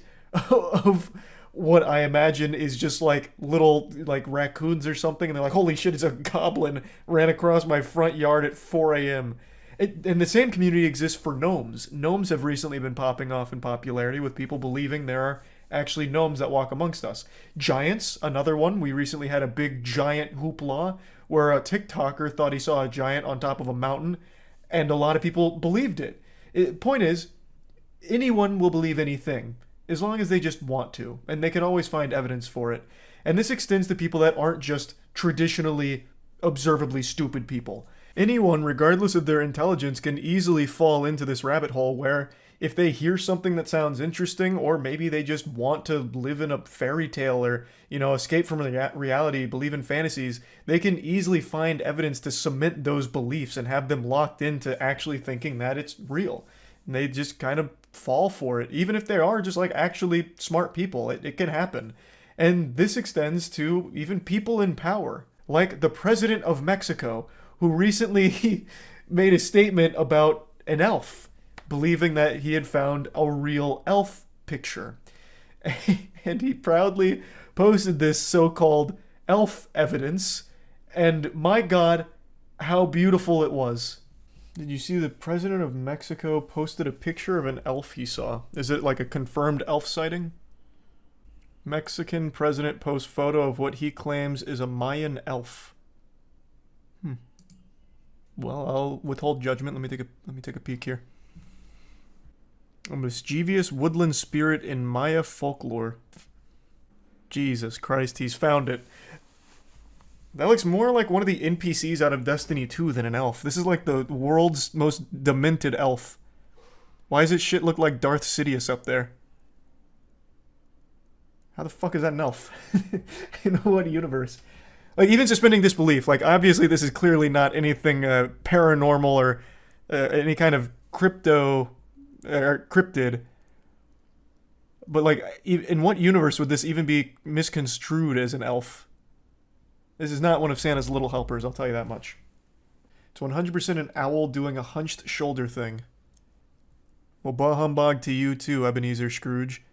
of what I imagine is just like little like raccoons or something, and they're like, holy shit, it's a goblin ran across my front yard at 4 a.m. And the same community exists for gnomes. Gnomes have recently been popping off in popularity with people believing there are actually gnomes that walk amongst us. Giants, another one. We recently had a big giant hoopla where a TikToker thought he saw a giant on top of a mountain, and a lot of people believed it. Point is, anyone will believe anything as long as they just want to, and they can always find evidence for it. And this extends to people that aren't just traditionally observably stupid people. Anyone, regardless of their intelligence, can easily fall into this rabbit hole where if they hear something that sounds interesting, or maybe they just want to live in a fairy tale or, escape from reality, believe in fantasies, they can easily find evidence to cement those beliefs and have them locked into actually thinking that it's real. And they just kind of fall for it, even if they are just like actually smart people. It can happen. And this extends to even people in power, like the president of Mexico, who recently made a statement about an elf, believing that he had found a real elf picture. And he proudly posted this so-called elf evidence, and my God, how beautiful it was. Did you see the president of Mexico posted a picture of an elf he saw? Is it like a confirmed elf sighting? Mexican president posts photo of what he claims is a Mayan elf. Well, I'll withhold judgment. Let me take a peek here. A mischievous woodland spirit in Maya folklore. Jesus Christ, he's found it. That looks more like one of the NPCs out of Destiny 2 than an elf. This is like the world's most demented elf. Why does it shit look like Darth Sidious up there? How the fuck is that an elf? In what universe? Like, even suspending disbelief, like, obviously this is clearly not anything paranormal or any kind of cryptid. But, like, in what universe would this even be misconstrued as an elf? This is not one of Santa's little helpers, I'll tell you that much. It's 100% an owl doing a hunched shoulder thing. Well, bah humbug to you too, Ebenezer Scrooge.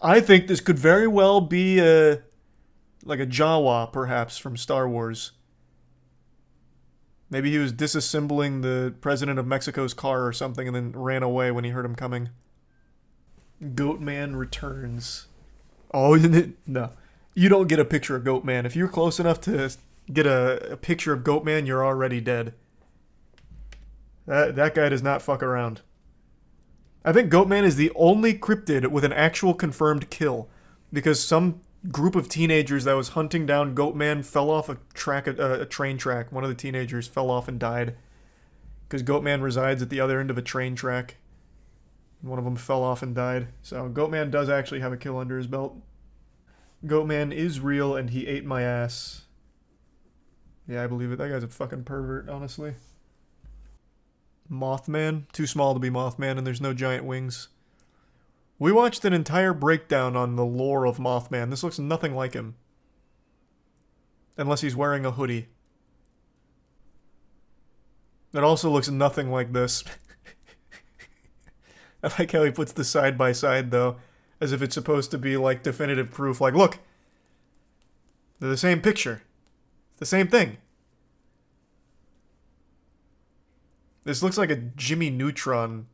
I think this could very well be like a Jawa, perhaps, from Star Wars. Maybe he was disassembling the president of Mexico's car or something and then ran away when he heard him coming. Goatman returns. Oh, no. You don't get a picture of Goatman. If you're close enough to get a picture of Goatman, you're already dead. That guy does not fuck around. I think Goatman is the only cryptid with an actual confirmed kill, because some group of teenagers that was hunting down Goatman fell off a train track. One of the teenagers fell off and died because Goatman resides at the other end of a train track. One of them fell off and died. So Goatman does actually have a kill under his belt. Goatman is real and he ate my ass. Yeah, I believe it. That guy's a fucking pervert, honestly. Mothman. Too small to be Mothman, and there's no giant wings. We watched an entire breakdown on the lore of Mothman. This looks nothing like him. Unless he's wearing a hoodie. It also looks nothing like this. I like how he puts the side by side, though, as if it's supposed to be, like, definitive proof. Like, look! They're the same picture. It's the same thing. This looks like a Jimmy Neutron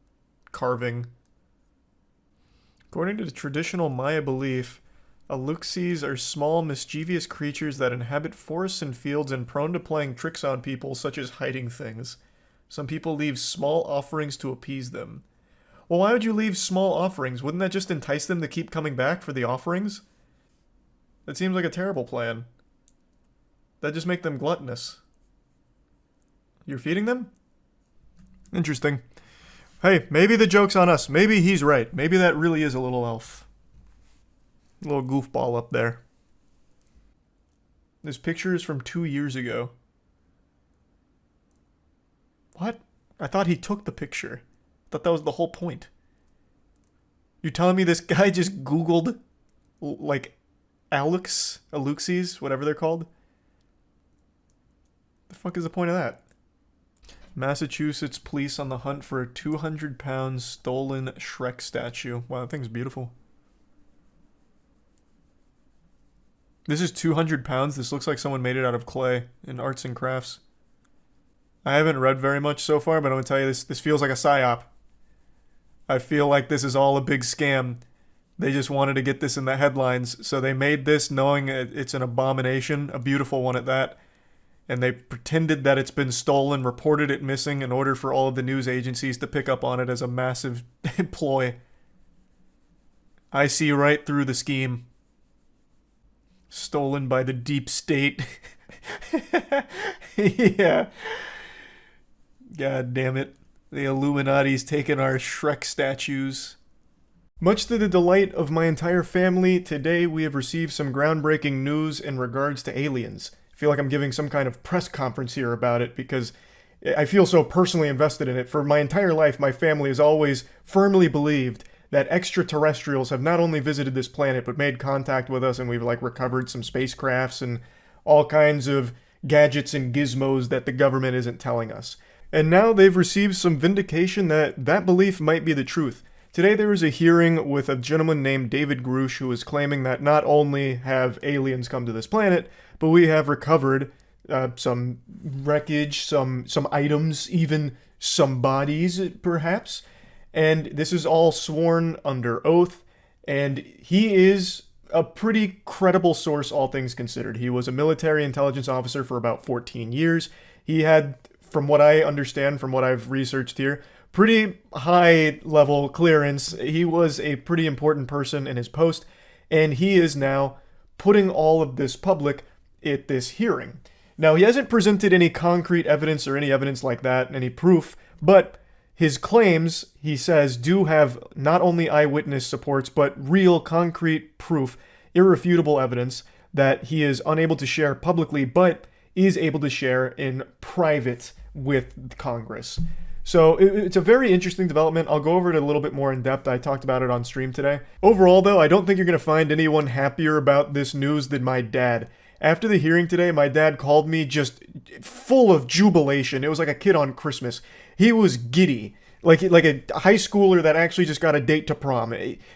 carving. According to the traditional Maya belief, Aluxes are small, mischievous creatures that inhabit forests and fields and prone to playing tricks on people, such as hiding things. Some people leave small offerings to appease them. Well, why would you leave small offerings? Wouldn't that just entice them to keep coming back for the offerings? That seems like a terrible plan. That'd just make them gluttonous. You're feeding them? Interesting. Hey, maybe the joke's on us. Maybe he's right. Maybe that really is a little elf. A little goofball up there. This picture is from 2 years ago. What? I thought he took the picture. I thought that was the whole point. You're telling me this guy just Googled, like, Aluxes, whatever they're called? The fuck is the point of that? Massachusetts police on the hunt for a 200-pound stolen Shrek statue. Wow, that thing's beautiful. This is 200 pounds. This looks like someone made it out of clay in arts and crafts. I haven't read very much so far, but I'm going to tell you this feels like a psyop. I feel like this is all a big scam. They just wanted to get this in the headlines, so they made this knowing it's an abomination, a beautiful one at that. And they pretended that it's been stolen, reported it missing in order for all of the news agencies to pick up on it as a massive ploy. I see right through the scheme. Stolen by the deep state. Yeah. God damn it. The Illuminati's taking our Shrek statues. Much to the delight of my entire family, today we have received some groundbreaking news in regards to aliens. I feel like I'm giving some kind of press conference here about it because I feel so personally invested in it. For my entire life, my family has always firmly believed that extraterrestrials have not only visited this planet, but made contact with us, and we've recovered some spacecrafts and all kinds of gadgets and gizmos that the government isn't telling us. And now they've received some vindication that that belief might be the truth. Today there was a hearing with a gentleman named David Grush who was claiming that not only have aliens come to this planet, but we have recovered some wreckage, some items, even some bodies, perhaps. And this is all sworn under oath, and he is a pretty credible source, all things considered. He was a military intelligence officer for about 14 years. He had, from what I understand, from what I've researched here, pretty high-level clearance. He was a pretty important person in his post, and he is now putting all of this public at this hearing. Now, he hasn't presented any concrete evidence or any evidence like that, any proof, but his claims, he says, do have not only eyewitness supports, but real concrete proof, irrefutable evidence that he is unable to share publicly, but is able to share in private with Congress. So it's a very interesting development. I'll go over it a little bit more in depth. I talked about it on stream today. Overall, though, I don't think you're going to find anyone happier about this news than my dad. After the hearing today, my dad called me just full of jubilation. It was like a kid on Christmas. He was giddy, like a high schooler that actually just got a date to prom.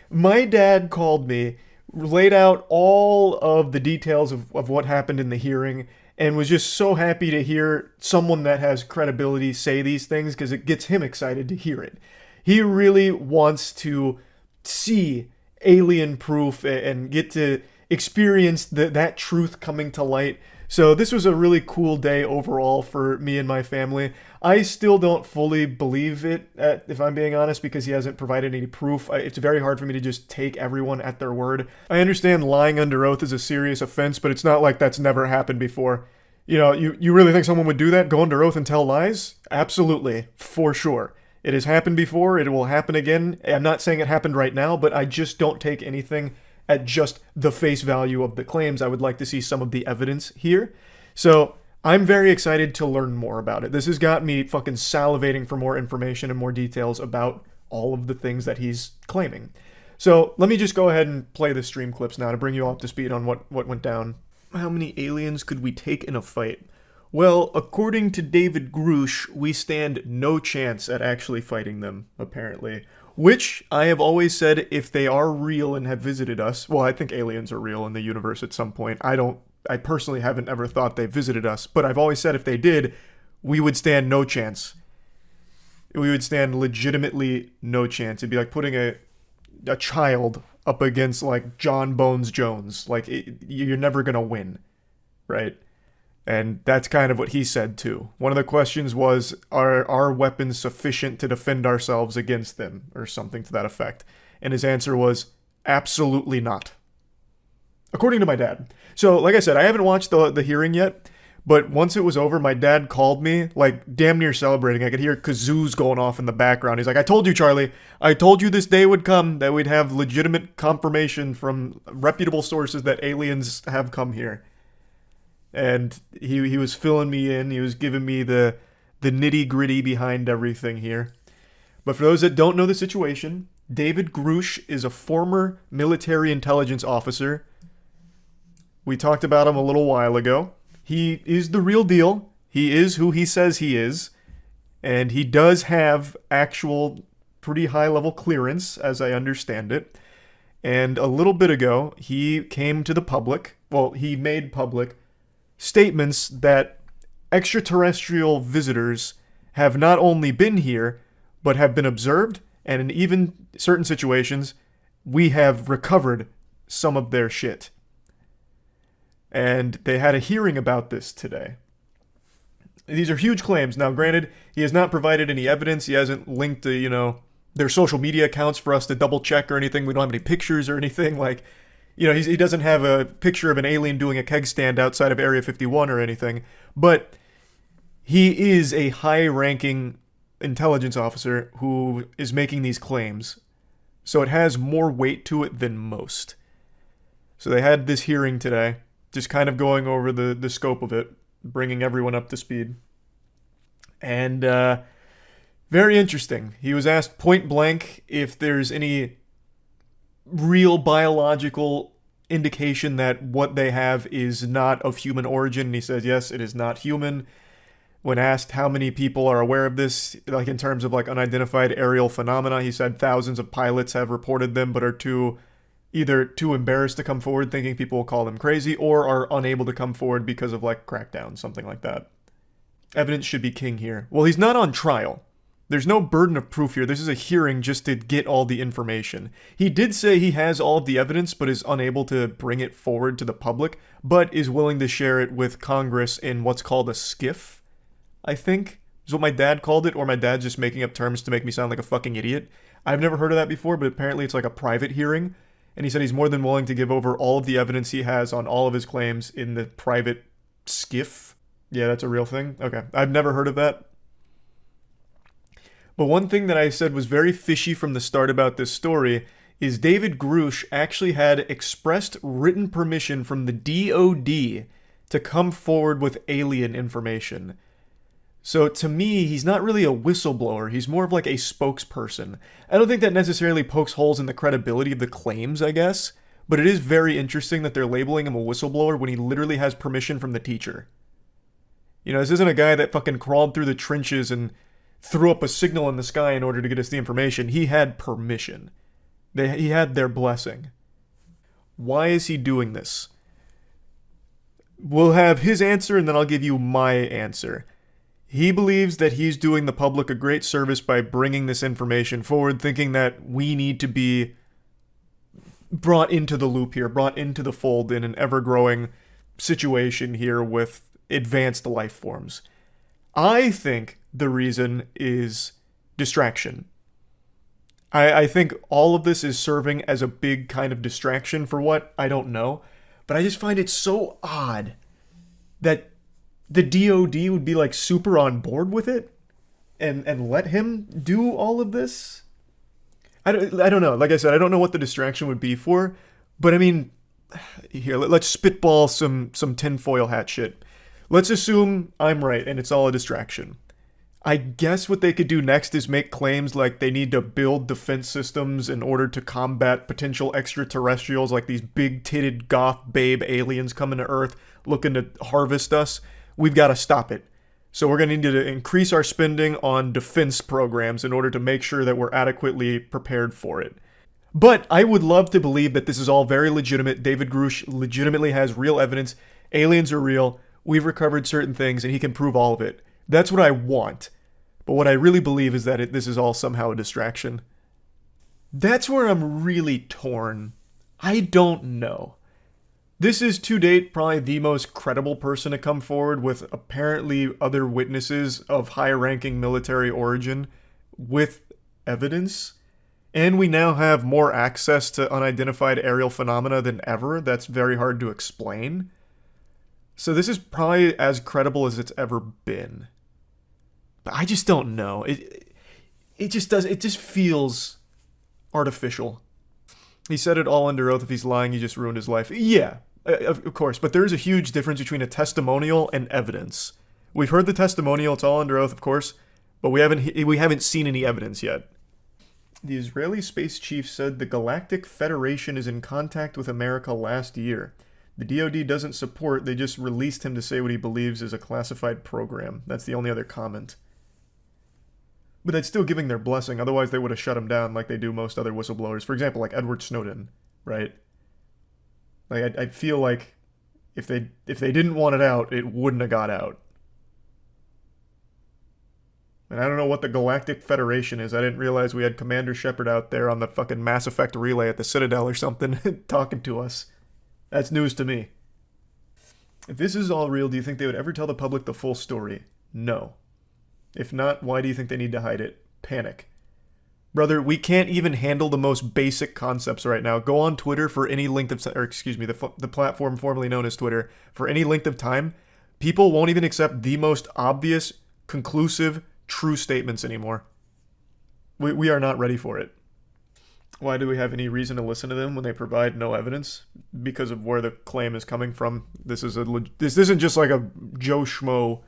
My dad called me, laid out all of the details of what happened in the hearing, and was just so happy to hear someone that has credibility say these things because it gets him excited to hear it. He really wants to see alien proof and get to experience that truth coming to light. So this was a really cool day overall for me and my family. I still don't fully believe it, if I'm being honest, because he hasn't provided any proof. It's very hard for me to just take everyone at their word. I understand lying under oath is a serious offense, but it's not like that's never happened before. You know, you really think someone would do that? Go under oath and tell lies? Absolutely, for sure. It has happened before, it will happen again. I'm not saying it happened right now, but I just don't take anything at just the face value of the claims. I would like to see some of the evidence here. So I'm very excited to learn more about it. This has got me fucking salivating for more information and more details about all of the things that he's claiming. So let me just go ahead and play the stream clips now to bring you all up to speed on what went down. How many aliens could we take in a fight? Well, according to David Grush, we stand no chance at actually fighting them, apparently. Which, I have always said, if they are real and have visited us, well, I think aliens are real in the universe at some point. I personally haven't ever thought they visited us, but I've always said if they did, we would stand no chance. We would stand legitimately no chance. It'd be like putting a child up against, like, John Bones Jones. Like, you're never gonna win, right? And that's kind of what he said, too. One of the questions was, are our weapons sufficient to defend ourselves against them? Or something to that effect. And his answer was, absolutely not. According to my dad. So, like I said, I haven't watched the hearing yet, but once it was over, my dad called me, like, damn near celebrating. I could hear kazoos going off in the background. He's like, I told you, Charlie. I told you this day would come, that we'd have legitimate confirmation from reputable sources that aliens have come here. And he was filling me in. He was giving me the nitty-gritty behind everything here. But for those that don't know the situation, David Grush is a former military intelligence officer. We talked about him a little while ago. He is the real deal. He is who he says he is. And he does have actual pretty high-level clearance, as I understand it. And a little bit ago, he came to the public. Well, he made public statements that extraterrestrial visitors have not only been here, but have been observed, and in even certain situations, we have recovered some of their shit. And they had a hearing about this today. These are huge claims. Now, granted, he has not provided any evidence. He hasn't linked to, their social media accounts for us to double check or anything. We don't have any pictures or anything. Like, You know, he doesn't have a picture of an alien doing a keg stand outside of Area 51 or anything, but he is a high-ranking intelligence officer who is making these claims. So it has more weight to it than most. So they had this hearing today, just kind of going over the scope of it, bringing everyone up to speed. And very interesting. He was asked point blank if there's any real biological indication that what they have is not of human origin. And he says, yes, it is not human. When asked how many people are aware of this, like in terms of like unidentified aerial phenomena, he said thousands of pilots have reported them but are either too embarrassed to come forward thinking people will call them crazy, or are unable to come forward because of like crackdown, something like that. Evidence should be king here. Well, he's not on trial. There's no burden of proof here. This is a hearing just to get all the information. He did say he has all of the evidence but is unable to bring it forward to the public, but is willing to share it with Congress in what's called a skiff, I think, is what my dad called it, or my dad's just making up terms to make me sound like a fucking idiot. I've never heard of that before, but apparently it's like a private hearing, and he said he's more than willing to give over all of the evidence he has on all of his claims in the private skiff. Yeah, that's a real thing? Okay. I've never heard of that. But one thing that I said was very fishy from the start about this story is David Grush actually had expressed written permission from the DOD to come forward with alien information. So to me, he's not really a whistleblower. He's more of like a spokesperson. I don't think that necessarily pokes holes in the credibility of the claims, I guess, but it is very interesting that they're labeling him a whistleblower when he literally has permission from the teacher. You know, this isn't a guy that fucking crawled through the trenches and threw up a signal in the sky in order to get us the information. He had permission. He had their blessing. Why is he doing this? We'll have his answer and then I'll give you my answer. He believes that he's doing the public a great service by bringing this information forward, thinking that we need to be brought into the loop here, brought into the fold in an ever-growing situation here with advanced life forms. I think the reason is distraction. I think all of this is serving as a big kind of distraction for what? I don't know. But I just find it so odd that the DOD would be like super on board with it and let him do all of this. I don't know. Like I said, I don't know what the distraction would be for. But I mean, here, let's spitball some tinfoil hat shit. Let's assume I'm right and it's all a distraction. I guess what they could do next is make claims like they need to build defense systems in order to combat potential extraterrestrials, like these big-titted goth babe aliens coming to Earth looking to harvest us. We've got to stop it. So we're going to need to increase our spending on defense programs in order to make sure that we're adequately prepared for it. But I would love to believe that this is all very legitimate. David Grush legitimately has real evidence. Aliens are real. We've recovered certain things, and he can prove all of it. That's what I want. But what I really believe is that this is all somehow a distraction. That's where I'm really torn. I don't know. This is, to date, probably the most credible person to come forward with apparently other witnesses of high-ranking military origin with evidence. And we now have more access to unidentified aerial phenomena than ever. That's very hard to explain. So this is probably as credible as it's ever been. But I just don't know. It just feels artificial. He said it all under oath. If he's lying, he just ruined his life. Yeah, of course. But there is a huge difference between a testimonial and evidence. We've heard the testimonial. It's all under oath, of course. But we haven't seen any evidence yet. The Israeli space chief said the Galactic Federation is in contact with America last year. The DoD doesn't support, they just released him to say what he believes is a classified program. That's the only other comment. But that's still giving their blessing, otherwise they would have shut him down like they do most other whistleblowers. For example, like Edward Snowden, right? Like, I feel like if they didn't want it out, it wouldn't have got out. And I don't know what the Galactic Federation is. I didn't realize we had Commander Shepard out there on the fucking Mass Effect relay at the Citadel or something talking to us. That's news to me. If this is all real, do you think they would ever tell the public the full story? No. If not, why do you think they need to hide it? Panic. Brother, we can't even handle the most basic concepts right now. Go on Twitter for any length of time, or excuse me, the platform formerly known as Twitter, for any length of time. People won't even accept the most obvious, conclusive, true statements anymore. We are not ready for it. Why do we have any reason to listen to them when they provide no evidence? Because of where the claim is coming from. This isn't just like a Joe Schmo.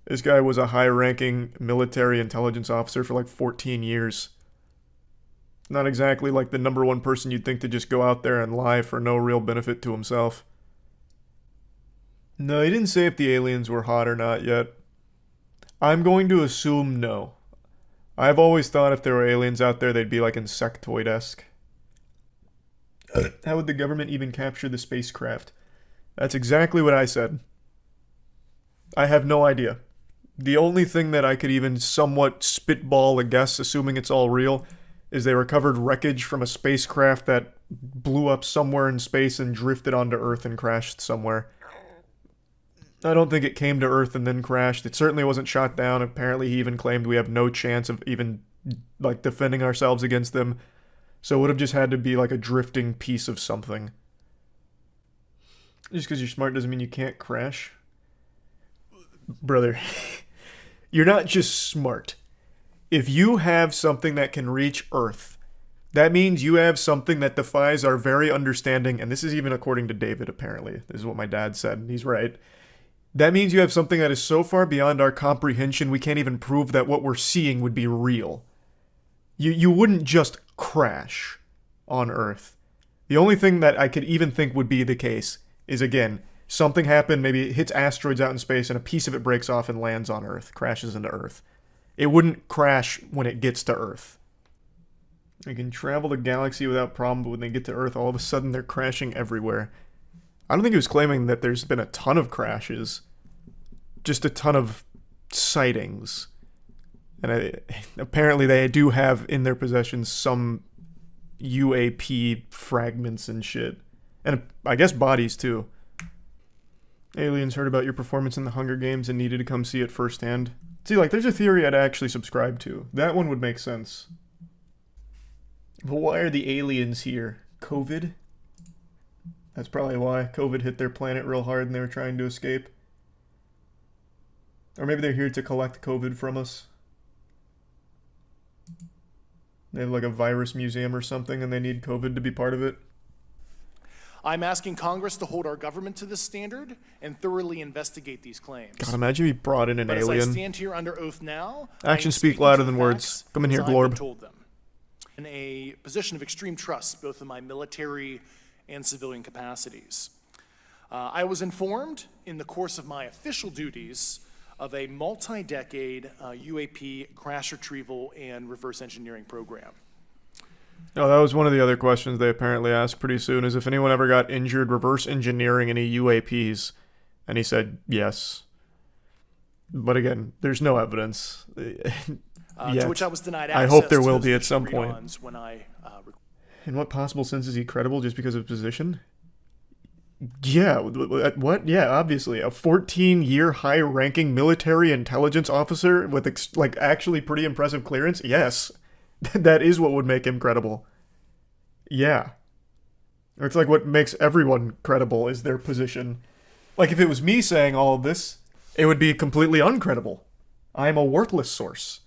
This guy was a high-ranking military intelligence officer for like 14 years. Not exactly like the number one person you'd think to just go out there and lie for no real benefit to himself. No, he didn't say if the aliens were hot or not yet. I'm going to assume no. I've always thought if there were aliens out there, they'd be like insectoid-esque. How would the government even capture the spacecraft? That's exactly what I said. I have no idea. The only thing that I could even somewhat spitball a guess, assuming it's all real, is they recovered wreckage from a spacecraft that blew up somewhere in space and drifted onto Earth and crashed somewhere. I don't think it came to Earth and then crashed. It certainly wasn't shot down. Apparently he even claimed we have no chance of even, like, defending ourselves against them. So it would have just had to be like a drifting piece of something. Just because you're smart doesn't mean you can't crash. Brother, you're not just smart. If you have something that can reach Earth, that means you have something that defies our very understanding, and this is even according to David, apparently. This is what my dad said, and he's right. That means you have something that is so far beyond our comprehension we can't even prove that what we're seeing would be real. You wouldn't just crash on Earth. The only thing that I could even think would be the case is, again, something happened, maybe it hits asteroids out in space and a piece of it breaks off and lands on Earth, crashes into Earth. It wouldn't crash when it gets to Earth. They can travel the galaxy without problem, but when they get to Earth, all of a sudden they're crashing everywhere. I don't think he was claiming that there's been a ton of crashes. Just a ton of sightings. And apparently they do have in their possession some UAP fragments and shit. And I guess bodies too. Aliens heard about your performance in the Hunger Games and needed to come see it firsthand. See, like, there's a theory I'd actually subscribe to. That one would make sense. But why are the aliens here? COVID? That's probably why. COVID hit their planet real hard and they were trying to escape. Or maybe they're here to collect COVID from us. They have like a virus museum or something and they need COVID to be part of it. I'm asking Congress to hold our government to this standard and thoroughly investigate these claims. God, imagine if he brought in an alien. As I stand here under oath now, actions speak louder than words. Come in here, Glorb. Told them. In a position of extreme trust, both in my military and civilian capacities. I was informed in the course of my official duties of a multi-decade UAP crash retrieval and reverse engineering program. Oh, that was one of the other questions they apparently asked pretty soon, is if anyone ever got injured reverse engineering any UAPs. And he said yes. But again, there's no evidence. To which I was denied access. I hope there will be at some point. When in what possible sense is he credible just because of position? Yeah, what? Yeah, obviously. A 14-year high-ranking military intelligence officer with, like, actually pretty impressive clearance? Yes. That is what would make him credible. Yeah. It's like what makes everyone credible is their position. Like, if it was me saying all of this, it would be completely uncredible. I'm a worthless source.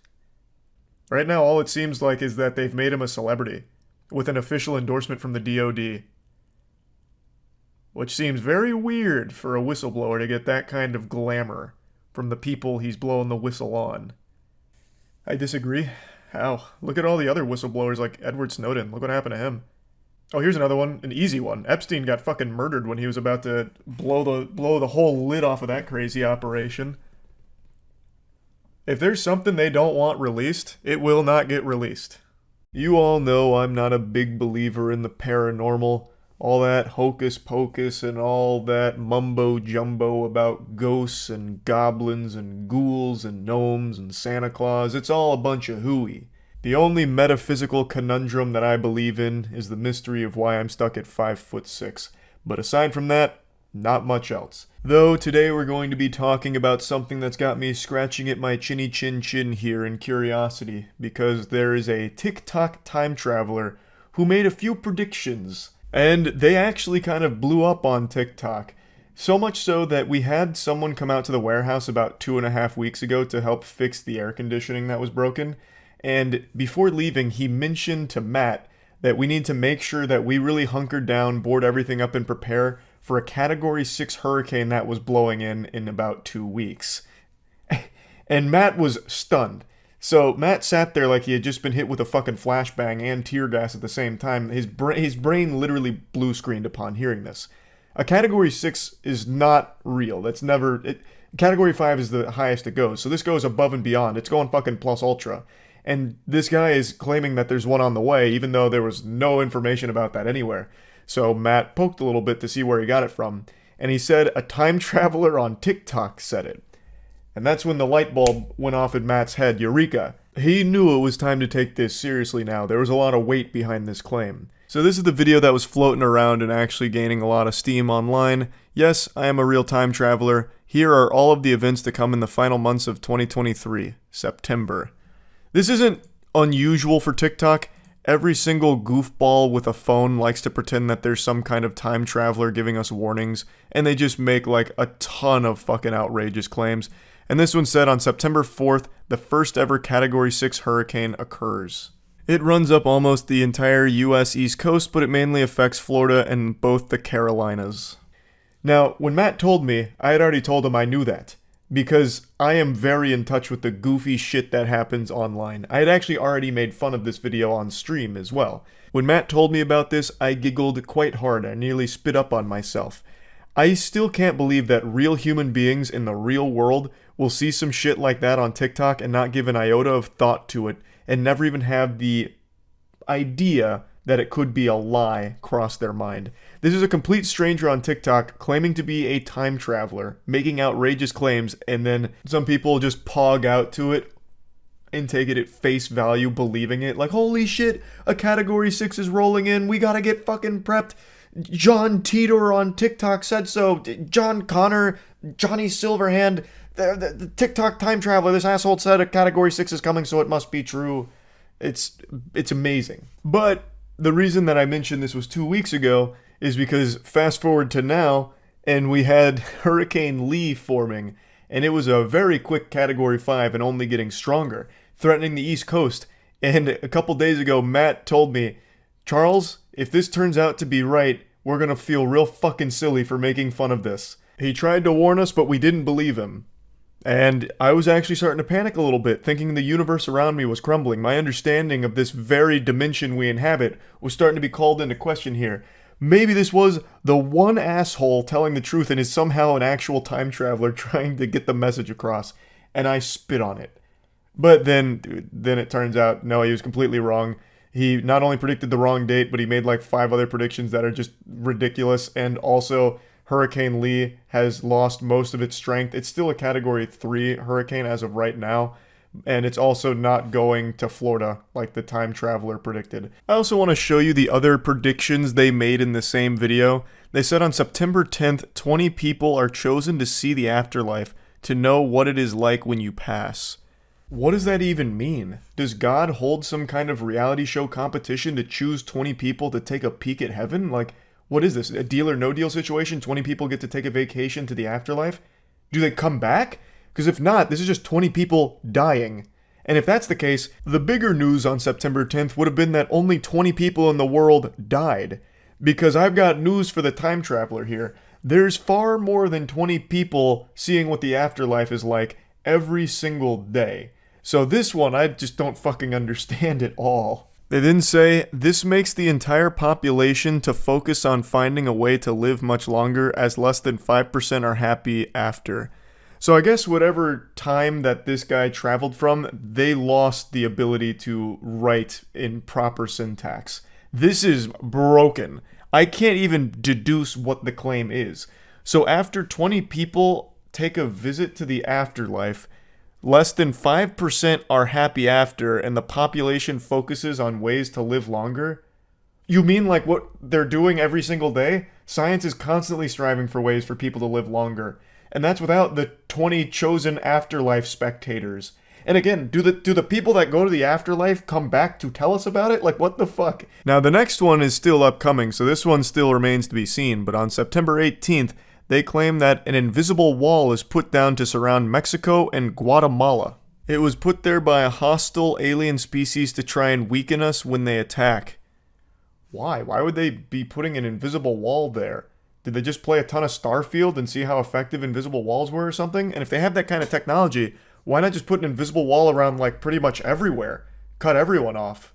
Right now, all it seems like is that they've made him a celebrity, with an official endorsement from the DoD. Which seems very weird for a whistleblower to get that kind of glamour from the people he's blowing the whistle on. I disagree. How? Look at all the other whistleblowers like Edward Snowden. Look what happened to him. Oh, here's another one. An easy one. Epstein got fucking murdered when he was about to blow the whole lid off of that crazy operation. If there's something they don't want released, it will not get released. You all know I'm not a big believer in the paranormal. All that hocus pocus and all that mumbo jumbo about ghosts and goblins and ghouls and gnomes and Santa Claus. It's all a bunch of hooey. The only metaphysical conundrum that I believe in is the mystery of why I'm stuck at 5'6". But aside from that, not much else. Though today we're going to be talking about something that's got me scratching at my chinny chin chin here in curiosity, because there is a TikTok time traveler who made a few predictions, and they actually kind of blew up on TikTok. So much so that we had someone come out to the warehouse about 2.5 weeks ago to help fix the air conditioning that was broken, and before leaving he mentioned to Matt that we need to make sure that we really hunker down, board everything up, and prepare for a Category 6 hurricane that was blowing in about 2 weeks. And Matt was stunned. So Matt sat there like he had just been hit with a fucking flashbang and tear gas at the same time. His brain literally blue screened upon hearing this. A Category 6 is not real. That's never... Category 5 is the highest it goes. So this goes above and beyond. It's going fucking plus ultra. And this guy is claiming that there's one on the way, even though there was no information about that anywhere. So Matt poked a little bit to see where he got it from, and he said a time traveler on TikTok said it. And that's when the light bulb went off in Matt's head. Eureka! He knew it was time to take this seriously now. There was a lot of weight behind this claim. So this is the video that was floating around and actually gaining a lot of steam online. Yes, I am a real time traveler. Here are all of the events to come in the final months of 2023, September. This isn't unusual for TikTok. Every single goofball with a phone likes to pretend that there's some kind of time traveler giving us warnings, and they just make like a ton of fucking outrageous claims. And this one said on September 4th, the first ever Category 6 hurricane occurs. It runs up almost the entire US East Coast, but it mainly affects Florida and both the Carolinas. Now, when Matt told me, I had already told him I knew that, because I am very in touch with the goofy shit that happens online. I had actually already made fun of this video on stream as well. When Matt told me about this, I giggled quite hard. I nearly spit up on myself. I still can't believe that real human beings in the real world will see some shit like that on TikTok and not give an iota of thought to it, and never even have the idea that it could be a lie cross their mind. This is a complete stranger on TikTok claiming to be a time traveler, making outrageous claims, and then some people just pog out to it and take it at face value, believing it. Like, holy shit, a Category 6 is rolling in, we gotta get fucking prepped. John Teeter on TikTok said so. John Connor, Johnny Silverhand, the TikTok time traveler, this asshole said a Category 6 is coming, so it must be true. It's amazing. But the reason that I mentioned this was 2 weeks ago is because fast forward to now, and we had Hurricane Lee forming, and it was a very quick Category 5 and only getting stronger, threatening the East Coast. And a couple days ago, Matt told me, Charles, if this turns out to be right, we're gonna feel real fucking silly for making fun of this. He tried to warn us, but we didn't believe him. And I was actually starting to panic a little bit, thinking the universe around me was crumbling. My understanding of this very dimension we inhabit was starting to be called into question here. Maybe this was the one asshole telling the truth and is somehow an actual time traveler trying to get the message across. And I spit on it. But then it turns out, no, he was completely wrong. He not only predicted the wrong date, but he made like 5 other predictions that are just ridiculous. And also, Hurricane Lee has lost most of its strength. It's still a Category 3 hurricane as of right now, and it's also not going to Florida like the time traveler predicted. I also want to show you the other predictions they made in the same video. They said on September 10th, 20 people are chosen to see the afterlife to know what it is like when you pass. What does that even mean? Does God hold some kind of reality show competition to choose 20 people to take a peek at heaven? Like, what is this? A deal or no deal situation? 20 people get to take a vacation to the afterlife? Do they come back? Because if not, this is just 20 people dying. And if that's the case, the bigger news on September 10th would have been that only 20 people in the world died. Because I've got news for the time traveler here. There's far more than 20 people seeing what the afterlife is like every single day. So this one, I just don't fucking understand at all. They then say, this makes the entire population to focus on finding a way to live much longer, as less than 5% are happy after. So I guess whatever time that this guy traveled from, they lost the ability to write in proper syntax. This is broken. I can't even deduce what the claim is. So after 20 people take a visit to the afterlife, less than 5% are happy after, and the population focuses on ways to live longer? You mean like what they're doing every single day? Science is constantly striving for ways for people to live longer. And that's without the 20 chosen afterlife spectators. And again, do the people that go to the afterlife come back to tell us about it? Like, what the fuck? Now, the next one is still upcoming, so this one still remains to be seen. But on September 18th, they claim that an invisible wall is put down to surround Mexico and Guatemala. It was put there by a hostile alien species to try and weaken us when they attack. Why? Why would they be putting an invisible wall there? Did they just play a ton of Starfield and see how effective invisible walls were or something? And if they have that kind of technology, why not just put an invisible wall around, like, pretty much everywhere? Cut everyone off.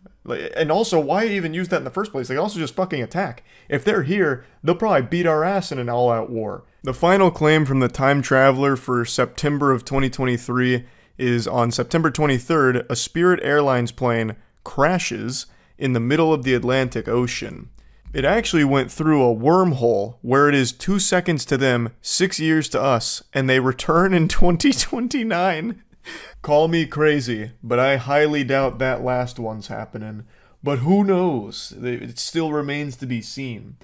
And also, why even use that in the first place? They also just fucking attack. If they're here, they'll probably beat our ass in an all-out war. The final claim from the time traveler for September of 2023 is on September 23rd, a Spirit Airlines plane crashes in the middle of the Atlantic Ocean. It actually went through a wormhole where it is 2 seconds to them, 6 years to us, and they return in 2029. Call me crazy, but I highly doubt that last one's happening. But who knows? It still remains to be seen.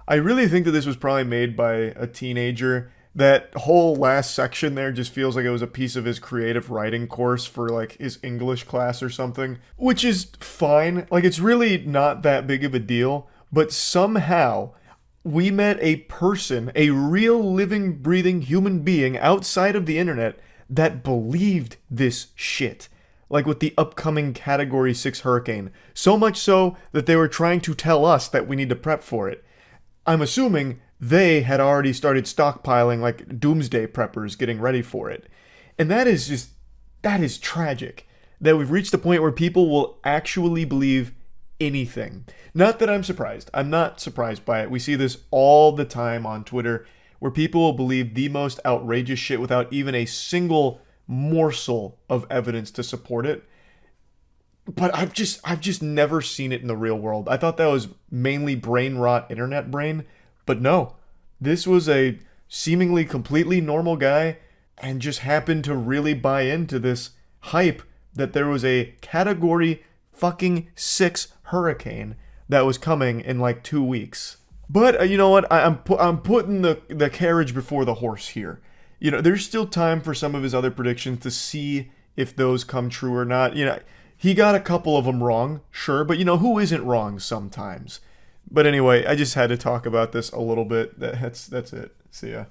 I really think that this was probably made by a teenager. That whole last section there just feels like it was a piece of his creative writing course for, like, his English class or something. Which is fine. Like, it's really not that big of a deal. But somehow, we met a person, a real living, breathing human being outside of the internet that believed this shit. Like with the upcoming Category 6 hurricane. So much so that they were trying to tell us that we need to prep for it. I'm assuming they had already started stockpiling like doomsday preppers getting ready for it. And that is tragic. That we've reached the point where people will actually believe anything. Not that I'm surprised. I'm not surprised by it. We see this all the time on Twitter where people will believe the most outrageous shit without even a single morsel of evidence to support it. But I've just never seen it in the real world. I thought that was mainly brain rot internet brain, but no. This was a seemingly completely normal guy and just happened to really buy into this hype that there was a Category fucking 6 hurricane that was coming in like 2 weeks. But you know what? I'm putting the carriage before the horse here. You know, there's still time for some of his other predictions to see if those come true or not. You know, he got a couple of them wrong, sure, but you know, who isn't wrong sometimes? But anyway, I just had to talk about this a little bit. That's it. See ya.